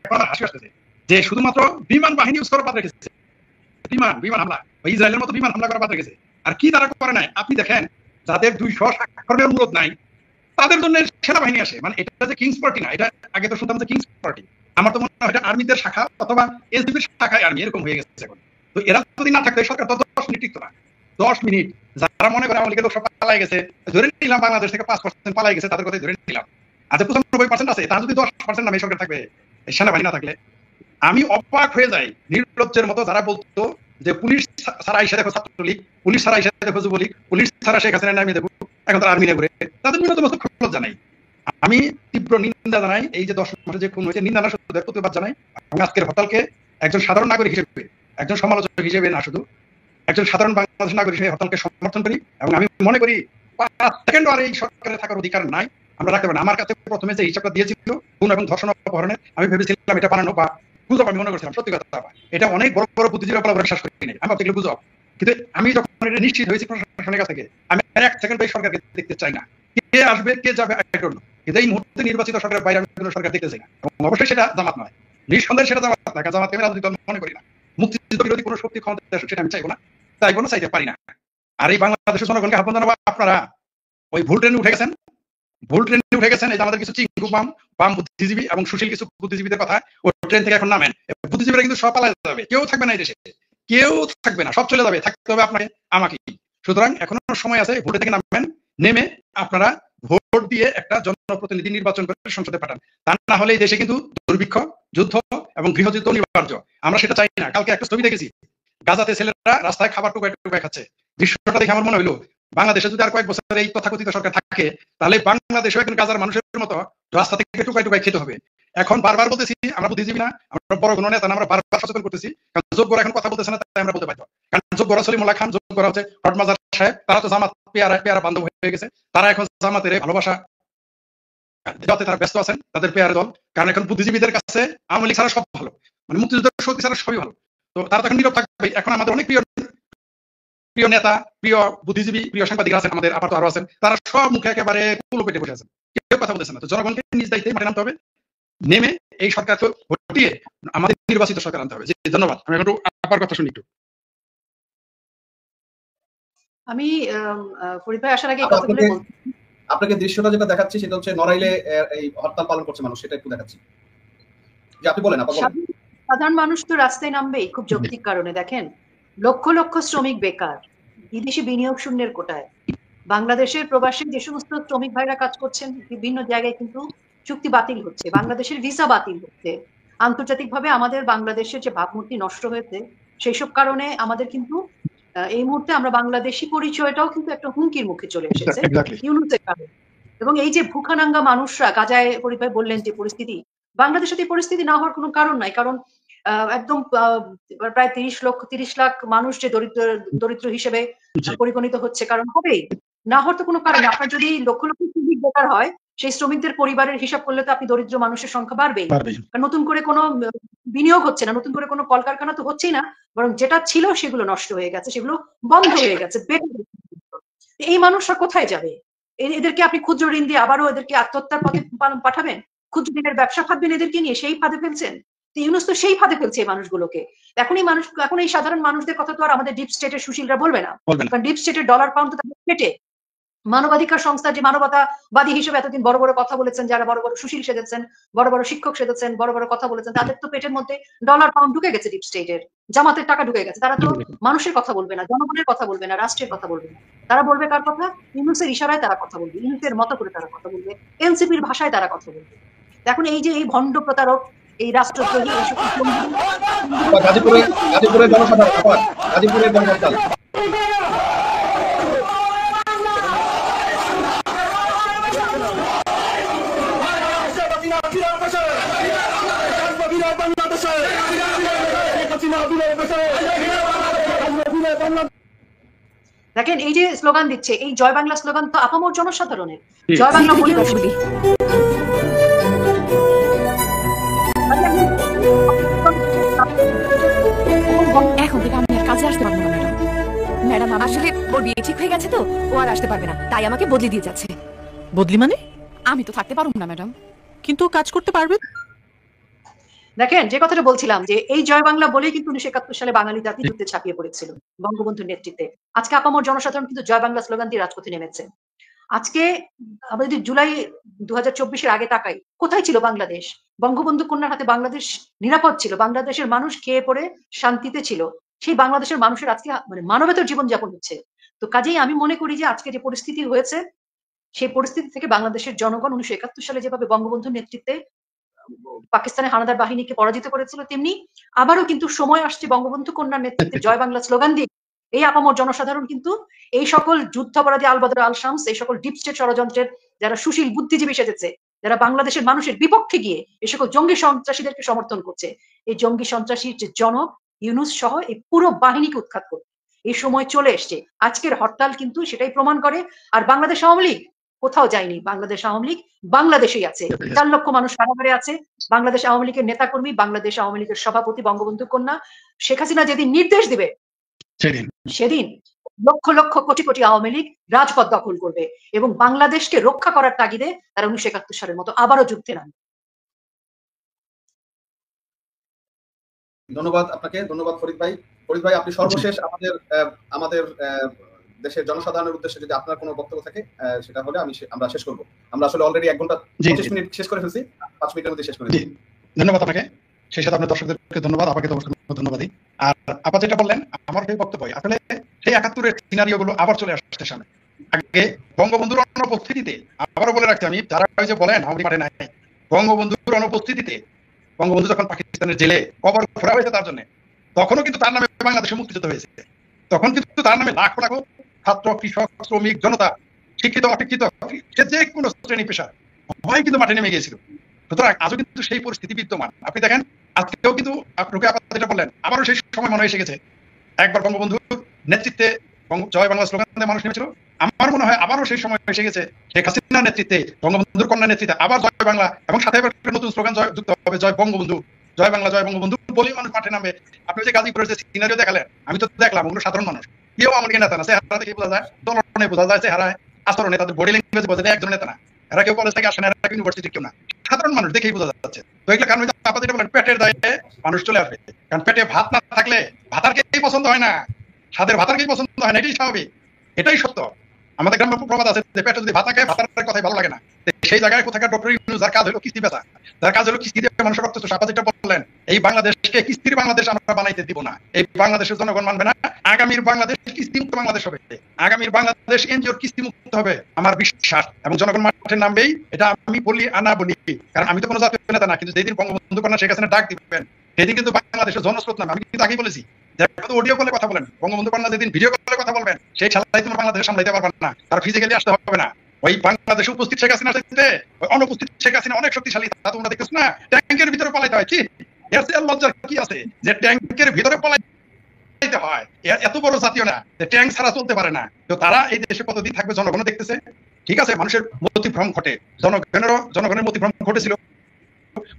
এখন হাসি আসতেছে যে শুধুমাত্র বিমান বাহিনী ইউজ করার বাদ রেখেছে, বিমান হামলা ওই ইসরায়েলের মতো বিমান হামলা করার বাদ রেখেছে। আর কি তারা করে নাই আপনি দেখেন, যাদের 200 স্বাক্ষরের অনুরোধ নাই তাদের জন্য সেনাবাহিনী আসে। মানে এটা যে কিংস পার্টি না, এটা আগে তো শুনতাম যে কিংস পার্টি, আমার তো মনে হয় এটা আর্মিদের শাখা অথবা এসডিপির শাখায় আর্মি এরকম হয়ে গেছে এখন। তো এরা যদি না থাকতো সরকার তো 10 মিনিট টিকতো না। 10 মিনিট যারা মনে করে আওয়ামী লীগের লোক সব পালাই গেছে, ধরে নিলাম বাংলাদেশ থেকে 5% পালাই গেছে, তাদের কথাই ধরে নিলাম। আচ্ছা 95% আছে, তারা যদি 10% নামে সরকার থাকবে, সেনাবাহিনী না থাকলে আমি অবাক হয়ে যাই। নির্লজ্জের মতো যারা বলতো যে পুলিশ ছাড়া এসে দেখো ছাত্রলীগ, পুলিশ ছাড়া এসে দেখো যুবলীগ, পুলিশ ছাড়া শেখ হাসিনা নামিয়ে দেখো, এখন তারা আর্মি ঘুরে, তাদের ন্যূনতম লজ্জা নাই। আমি তীব্র নিন্দা জানাই এই যে 10 মাসে যে খুন হয়েছে, নিন্দা না শুধু প্রতিবাদ জানাই। আমি আজকের হরতালকে একজন সাধারণ নাগরিক হিসেবে, একজন সমালোচক হিসেবে না, শুধু একজন সাধারণ বাংলাদেশ নাগরিক হিসেবে হরতালকে সমর্থন করি। এবং আমি মনে করি 5 সেকেন্ড আর এই সরকারে থাকার অধিকার নাই, আমরা রাখতে পারি না। আমার কাছে প্রথমে যে হিসাবটা দিয়েছিল খুন এবং ধর্ষণ অপহরণের, আমি ভেবেছিলাম এটা বানানো বা গুজব, আমি মনে করছিলাম সত্যি কথা। এটা অনেক বড় বড় বুদ্ধিজীবীরা বলা বিশ্বাস করি নাই, আমি ভাবছি গুজব। কিন্তু আমি যখন এটা নিশ্চিত হয়েছি প্রশাসনের কাছ থেকে, আমি 1 সেকেন্ড এই সরকারকে দেখতে চাই না। কে আসবে কে যাবে কিন্তু এই মুহূর্তে নির্বাচিত সরকারের বাইরে আমি কোনো সরকার দেখতে চাই না। এবং অবশ্যই সেটা জামাত নয়, নিঃসন্দেহে সেটা জামাত না, জামাতকে আমি রাজনৈতিক দল মনে করি না। মুক্তিযুদ্ধ বিরোধী কোনো শক্তি ক্ষমতা সেটা আমি চাইবো না, চাইতে পারি না। আর এই বাংলাদেশের জনগণকে আহ্বান জানাবো, আপনারা ওই ভুল ট্রেনে উঠে গেছেন, এই যে আমাদের কিছু চিঙ্কু বাম বুদ্ধিজীবী এবং সুশীল কিছু বুদ্ধিজীবীদের কথা, ওই ট্রেন থেকে এখন নামেন। বুদ্ধিজীবীরা কিন্তু সব পালায় যাবে, কেউ থাকবে না এই দেশে, কেউ থাকবে না, সব চলে যাবে, থাকতে হবে আপনাকে আমাকে। সুতরাং এখনো সময় আছে, ভোটে থেকে নামবেন, নেমে আপনারা ভোট দিয়ে একটা জনপ্রতিনিধি নির্বাচন করে সংসদে পাঠান। তা না হলে এই দেশে কিন্তু দুর্ভিক্ষ, যুদ্ধ এবং গৃহযুদ্ধ অনিবার্য। আমরা সেটা চাই না। কালকে একটা ছবি দেখেছি, গাজাতে ছেলেরা রাস্তায় খাবার টুকায় খাচ্ছে। দৃশ্যটা দেখে আমার মনে হইলো বাংলাদেশে যদি আর কয়েক বছর এই তথাকথিত সরকার থাকে, তাহলে বাংলাদেশেও এখন গাজার মানুষের মতো রাস্তা থেকে টুকায় খেতে হবে। এখন বারবার বলতেছি আমরা বুদ্ধিজীবী না, আমরা বড় কোনো নেতা না, আমরা বারবার সচেতন করতেছি, কারণ যোগ্যরা এখন কথা বলতেছে না, তাই আমরা বলতে বাধ্য। কারণ যোগ্যরা সলিমুল্লাহ খান, যোগ্যরা হচ্ছে হটমাজার সাহেব, তারা তো জামাত পেয়ারা বান্ধব হয়ে গেছে, তারা এখন জামাতের ভালোবাসা যাতে তারা ব্যস্ত আছেন, তাদের পেয়ারে দল। কারণ এখন বুদ্ধিজীবীদের কাছে আওয়ামী লীগ ছাড়া সব ভালো, মানে মুক্তিযুদ্ধের শক্তি ছাড়া সবই ভালো। তো তারা তখন নীরব থাকবে। এখন আমাদের অনেক প্রিয় নেতা, প্রিয় বুদ্ধিজীবী, প্রিয় সাংবাদিক আছেন, আমাদের আপাতত আরো আছেন, তারা সব মুখে একেবারে কুলো পেটে বসে আছেন, কেউ কথা বলতেছে না। তো জনগণকে নিজ দায়িত্বে মাঠে নামতে হবে, নেমে এই সরকারকে হটিয়ে আমাদের নির্বাচিত সরকার আনতে হবে। ধন্যবাদ। আমি একটু আবার কথা শুনি একটু। আমি ফরিদ ভাই আসার আগে আপনাকে দৃশ্যটা যেটা দেখাচ্ছি সেটা হচ্ছে নড়াইলে এই হরতাল পালন করছে মানুষ, সেটা একটু দেখাচ্ছি। যে আপনি বলেন। সাধারণ মানুষ তো রাস্তায় নামবেই খুব যৌক্তিক কারণে। দেখেন, লক্ষ লক্ষ শ্রমিক বেকার, বিদেশি বিনিয়োগ শূন্যের কোটায়। বাংলাদেশের প্রবাসী যে সমস্ত শ্রমিক ভাইরা কাজ করছেন বিভিন্ন জায়গায় কিন্তু চুক্তি বাতিল হচ্ছে, বাংলাদেশের ভিসা বাতিল হচ্ছে। আন্তর্জাতিকভাবে আমাদের বাংলাদেশের যে ভাবমূর্তি নষ্ট হয়েছে, সেই সব কারণে আমাদের কিন্তু এই মুহূর্তে আমরা বাংলাদেশি পরিচয়টাও কিন্তু একটা হুমকির মুখে চলে এসেছে ইউনুসের কারণে। এবং এই যে ভুখানাঙ্গা মানুষরা গাজায়, ফরিদ ভাই বললেন যে পরিস্থিতি, বাংলাদেশে এই পরিস্থিতি না হওয়ার কোনো কারণ নাই। কারণ একদম প্রায় 30 লাখ মানুষ যে দরিদ্র হিসেবে পরিগণিত হচ্ছে, কারণ হবেই না হওয়ার তো কোনো কারণ। আপনার যদি লক্ষ লক্ষ শ্রমিক বেকার হয়, সেই শ্রমিকদের পরিবারের হিসাব করলে তো আপনি দরিদ্র মানুষের সংখ্যা বাড়বেই। কারণ নতুন করে কোনো বিনিয়োগ হচ্ছে না, নতুন করে কোনো কলকারখানা তো হচ্ছেই না, বরং যেটা ছিল সেগুলো নষ্ট হয়ে গেছে, সেগুলো বন্ধ হয়ে গেছে। এই মানুষরা কোথায় যাবে? এদেরকে আপনি ক্ষুদ্র ঋণ দিয়ে আবারও এদেরকে আত্মহত্যার পথে পাঠাবেন? ক্ষুদ্র ঋণের ব্যবসা ভাববেন এদেরকে নিয়ে? সেই ফাঁদে ফেলছেন ইউনুস, তো সেই ফাঁদে ফেলছে এই মানুষগুলোকে। এখন এই সাধারণ মানুষদের কথা তো আর আমাদের ডিপ স্টেটের সুশীলরা বলবে না, কারণ ডিপ স্টেটের ডলার পাউন্ড তো তাদের পেটে। মানবাধিকার সংস্থা যে মানবতাবাদী হিসেবে এতদিন বড় বড় কথা বলেছেন, যারা বড় বড় সুশীল সেজেছেন, বড় বড় শিক্ষক সেজেছেন, বড় বড় কথা বলেছেন, তাদের তো পেটের মধ্যে ডলার পাউন্ড ঢুকে গেছে, ডিপ স্টেটের জামাতের টাকা ঢুকে গেছে। তারা তো মানুষের কথা বলবে না, জনগণের কথা বলবে না, রাষ্ট্রের কথা বলবে না। তারা বলবে কার কথা? ইউনুসের ইশারায় তারা কথা বলবে, ইউনুসের মতো করে তারা কথা বলবে, এনসিপির ভাষায় তারা কথা বলবে। এখন এই যে এই ভণ্ড প্রতারক, এই রাষ্ট্রদ্রোহী, গাজীপুরের জনসাধারণ দেখেন এই যে স্লোগান দিচ্ছে, এই জয় বাংলা স্লোগান তো আপামর জনসাধারণের। জয় বাংলা বলে এখন থেকে আমি আর কাজে আসতে পারবো না ম্যাডাম। ম্যাডাম আসলে ওর বিয়ে ঠিক হয়ে গেছে তো ও আর আসতে পারবে না, তাই আমাকে বদলি দিয়ে যাচ্ছে। বদলি মানে? আমি তো থাকতে পারবো না ম্যাডাম। কিন্তু কাজ করতে পারবে। দেখেন যে কথাটা বলছিলাম যে এই জয় বাংলা বলেই কিন্তু 1971 সালে বাঙালি জাতি যুদ্ধে ঝাঁপিয়ে পড়েছিল বঙ্গবন্ধুর নেতৃত্বে। আজকে আপামর জনসাধারণ কিন্তু জয় বাংলা স্লোগান দিয়ে রাজপথে নেমেছে। আজকে আমরা যদি জুলাই 2024-এর আগে তাকাই, কোথায় ছিল বাংলাদেশ? বঙ্গবন্ধু কন্যার হাতে বাংলাদেশ নিরাপদ ছিল, বাংলাদেশের মানুষ খেয়ে পড়ে শান্তিতে ছিল। সেই বাংলাদেশের মানুষের আজকে মানে মানবেতর জীবনযাপন হচ্ছে। তো কাজেই আমি মনে করি যে আজকে যে পরিস্থিতি হয়েছে, সেই পরিস্থিতি থেকে বাংলাদেশের জনগণ 1971 সালে যেভাবে বঙ্গবন্ধুর নেতৃত্বে পাকিস্তানের হানাদার বাহিনীকে পরাজিত করেছিল, তেমনি আবারও কিন্তু সময় আসছে বঙ্গবন্ধু কন্যার নেতৃত্বে জয় বাংলা স্লোগান দিয়ে এই আপামর জনসাধারণ কিন্তু এই সকল যুদ্ধাপরাধী আল বদর আল শামস, এই সকল ডিপ স্টেট ষড়যন্ত্রের যারা সুশীল বুদ্ধিজীবী সেজেছে, যারা বাংলাদেশের মানুষের বিপক্ষে গিয়ে এই সকল জঙ্গি সন্ত্রাসীদেরকে সমর্থন করছে, এই জঙ্গি সন্ত্রাসীর যে জনক ইউনূস সহ এই পুরো বাহিনীকে উৎখাত করতে এই সময় চলে এসছে। আজকের হরতাল কিন্তু সেটাই প্রমাণ করে। আর বাংলাদেশ আওয়ামী লীগ কোথাও যায়নি, বাংলাদেশ আওয়ামী লীগ বাংলাদেশেই আছে। 4 লক্ষ মানুষ কারাগারে আছে। বাংলাদেশ আওয়ামী লীগের নেতাকর্মী, বাংলাদেশ আওয়ামী লীগের সভাপতি বঙ্গবন্ধু কন্যা শেখ হাসিনা যেদিন নির্দেশ দিবে সেদিন লক্ষ লক্ষ কোটি কোটি আওয়ামী লীগ রাজপথ দখল করবে এবং বাংলাদেশকে রক্ষা করার তাগিদে তারা 1971 সালের মতো আবারও যুদ্ধে নামবে। ধন্যবাদ আপনাকে, ধন্যবাদ ফরিদ ভাই। ফরিদ ভাই, আপনি সর্বশেষ আমাদের দেশের জনসাধারণের উদ্দেশ্যে যদি আপনার কোনো বক্তব্য থাকে সেটা হলে আমরা শেষ করব। আমরা আসলে অলরেডি 1 ঘন্টা 25 মিনিট শেষ করে ফেলছি, 5 মিনিটের মধ্যে শেষ করে দিই। ধন্যবাদ আপনাকে, সেই সাথে আপনার দর্শকদেরকে ধন্যবাদ, আপনাকে ধন্যবাদ। আর আপা যেটা বললেন, আমার সেই বক্তব্য আসলে সেই 71-এর সিনারিও গুলো আবার চলে আসছে সামনে। আগে বঙ্গবন্ধুর অনুপস্থিতিতে, আবারও বলে রাখছি আমি, যারা যে বলেন আওয়ামী মাঠে নাই, বঙ্গবন্ধুর অনুপস্থিতিতে বঙ্গবন্ধু যখন পাকিস্তানের জেলে কবর খোঁড়া হয়েছে তার জন্য, তখনও কিন্তু তার নামে বাংলাদেশে মুক্তিযুদ্ধ হয়েছে। তখন কিন্তু তার নামে লাখ লাখ ছাত্র, কৃষক, শ্রমিক, জনতা, শিক্ষিত, অশিক্ষিত, সে যে কোনো শ্রেণী পেশা সবাই কিন্তু মাঠে নেমে গিয়েছিল। সুতরাং আজও কিন্তু সেই পরিস্থিতি বিদ্যমান। আপনি দেখেন আজকেও কিন্তু আপনাকে যেটা বললেন, আবারও সেই সময় মনে এসে গেছে। একবার বঙ্গবন্ধুর নেতৃত্বে জয় বাংলা স্লোগান দিয়ে মানুষ নেমেছিল, আমার মনে হয় আবারও সেই সময় এসে গেছে শেখ হাসিনার নেতৃত্বে, বঙ্গবন্ধুর কন্যার নেতৃত্বে আবার জয় বাংলা এবং সাথে একটা নতুন স্লোগান যুক্ত হবে, জয় বঙ্গবন্ধু, জয় বাংলা, জয় বঙ্গবন্ধু বলেই মানুষ মাঠে নামবে। আপনি যে গাজীপুরের যে সিনারিও দেখালেন, আমি তো দেখলাম ওগুলো সাধারণ মানুষ, কেউ আমাকে নেতা না, চেহারা দেখে বোঝা যায়, দলনে বোঝা যায়, চেহারায় আচরণে তাদের বডি ল্যাঙ্গুয়েজ বোঝা যায় একজন নেতা না। এরা কেউ কলেজ থেকে আসে না, এরা ইউনিভার্সিটি কেউ না, সাধারণ মানুষ দেখেই বোঝা যাচ্ছে। তো এগুলো কারণ আপনাদের যেটা বলেন, পেটের দায়ে মানুষ চলে আসবে। কারণ পেটে ভাত না থাকলে ভাতারকেই পছন্দ হয় না, স্বাদের ভাতারকেই পছন্দ হয় না, এটাই স্বাভাবিক, এটাই সত্য। আমাদের গ্রামে প্রবাদ আছে যে পেটে যদি ভাত থাকে ভাতার কথাই ভালো লাগে না। সেই জায়গায় কোথাকার ডক্টর ইউনূস, যার কাজ হলো কিস্তি বেচা, যার কাজ হলো কিস্তি দিয়ে মানুষের রক্ত চোষা, যেটা বললেন এই বাংলাদেশকে কিস্তির বাংলাদেশ আমরা বানাইতে দিব না, এই বাংলাদেশের জনগণ মানবে না। আগামীর বাংলাদেশ কিস্তি মুক্ত বাংলাদেশ হবে, আগামীর বাংলাদেশ এনজিওর কিস্তি মুক্ত হবে, আমার বিশ্বাস। এবং জনগণ মাঠে নামবেই, এটা আমি বলি আনা বলি, কারণ আমি তো কোনো জাতীয় নেতা না, কিন্তু যেদিন বঙ্গবন্ধু কন্যা শেখ হাসিনা ডাক দিবেন সেদিন কিন্তু বাংলাদেশের জনস্রোত নামে। আমি কিন্তু আগেই বলেছি, অডিও কলে কথা বলেন, বঙ্গবন্ধু কন্যা যেদিন ভিডিও কলে কথা বলবেন, সেই খেলায় তুমি বাংলাদেশ সামলাইতে পারবে না, তার ফিজিক্যালি আসতে হবে না। ওই বাংলাদেশে উপস্থিত শেখ হাসিনা চাইতে অনুপস্থিত শেখ হাসিনা অনেক শক্তিশালী, তা তোমরা দেখতেছ না, ট্যাঙ্কের ভিতরে পালাইতে হয়। কি এর চেয়ে লজ্জার কি আছে যে ট্যাঙ্কের ভিতরে পালাইতে হয়? এত বড় জাতীয় না যে ট্যাঙ্ক ছাড়া চলতে পারে না। তো তারা এই দেশে কতদিন থাকবে জনগণ দেখতেছে। ঠিক আছে, মানুষের মতিভ্রম ঘটে, জনগণের মতিভ্রম ঘটেছিল,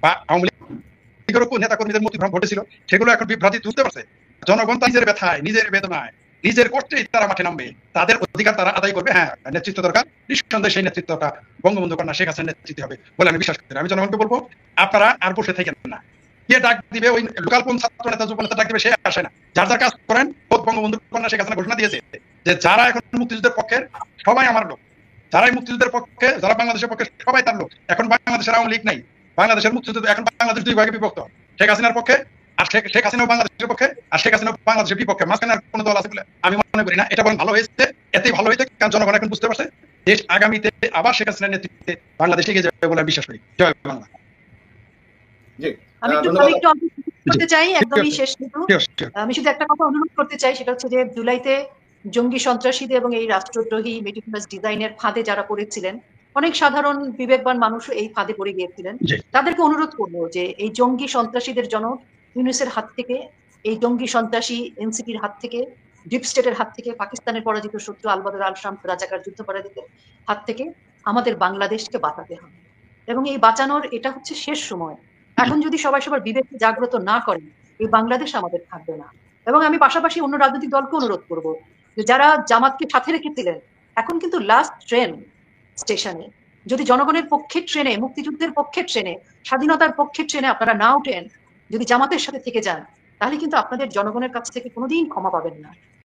বা আওয়ামী লীগের নেতা কর্মীদের মতিভ্রম ঘটেছিল, সেগুলো এখন বিভ্রান্তি তুলতে পারছে। জনগণ তার নিজের ব্যথায়, নিজের বেদনায়, নিজের কষ্টেই তারা মাঠে নামবে, তাদের অধিকার তারা আদায় করবে। হ্যাঁ, নেতৃত্ব দরকার, নিঃসন্দেহে সেই নেতৃত্বটা বঙ্গবন্ধু কন্যা শেখ হাসিনার নেতৃত্বে হবে বলে আমি বিশ্বাস করি। আমি জনগণকে বলবো, আপনারা আর বসে থাকেন না। কে ডাক দিবে, ওই লোকাল কোন ছাত্র নেতা যুব নেতা ডাক দিবে, সে আসে না। যার যার কাজ করেন। বঙ্গবন্ধু কন্যা শেখ হাসিনা ঘোষণা দিয়েছে যে যারা এখন মুক্তিযুদ্ধের পক্ষে সবাই আমার লোক, যারাই মুক্তিযুদ্ধের পক্ষে, যারা বাংলাদেশের পক্ষে সবাই তার লোক। এখন বাংলাদেশের আওয়ামী লীগ নাই, বাংলাদেশের মুক্তিযুদ্ধ এখন বাংলাদেশ 2 ভাগে বিভক্ত, শেখ হাসিনার পক্ষে আর শেখ হাসিনা বাংলাদেশের পক্ষে, আর শেখ হাসিনা বাংলাদেশের বিপক্ষে। মাঝখানে কোন দল আছে বলে আমি মনে করি না। এটা বরং ভালো হয়েছে, এতেই ভালো হয়েছে, কারণ জনগণ এখন বুঝতে পারছে দেশ আগামীতে আবার শেখ হাসিনার নেতৃত্বে বাংলাদেশে এগিয়ে যাবে বলে বিশ্বাস করি। জয় বাংলা। আমি একটু করতে চাই, একদমই শেষ। আমি শুধু একটা কথা অনুরোধ করতে চাই, সেটা হচ্ছে যে জুলাইতে জঙ্গি সন্ত্রাসীদের এবং এই রাষ্ট্রদ্রোহী মেটিকুলাস ডিজাইনের ফাঁদে যারা পড়েছিলেন, অনেক সাধারণ বিবেকবান মানুষও এই ফাঁদে পড়ে গিয়েছিলেন। তাদেরকে অনুরোধ করবো যে এই জঙ্গি সন্ত্রাসীদের জনক ইউনূসের হাত থেকে, এই জঙ্গি সন্ত্রাসী এনসিপির হাত থেকে, ডিপ স্টেটের হাত থেকে, পাকিস্তানের পরাজিত শত্রু আল বদর আল শাম রাজাকার যুদ্ধাপরাধীদের হাত থেকে আমাদের বাংলাদেশকে বাঁচাতে হবে। এবং এই বাঁচানোর এটা হচ্ছে শেষ সময়। এখন যদি সবাই সবার বিবেককে জাগ্রত না করেন, এই বাংলাদেশ আমাদের থাকবে না। এবং আমি পাশাপাশি অন্য রাজনৈতিক দলকে অনুরোধ করব যে যারা জামাতকে সাথে রেখেছিলেন, এখন কিন্তু লাস্ট ট্রেন স্টেশনে, যদি জনগণের পক্ষের ট্রেনে, মুক্তিযুদ্ধের পক্ষের ট্রেনে, স্বাধীনতার পক্ষের ট্রেনে আপনারা না ওঠেন, যদি জামাতের সাথে থেকে যান, তাহলে কিন্তু আপনাদের জনগণের কাছ থেকে কোনোদিন ক্ষমা পাবেন না।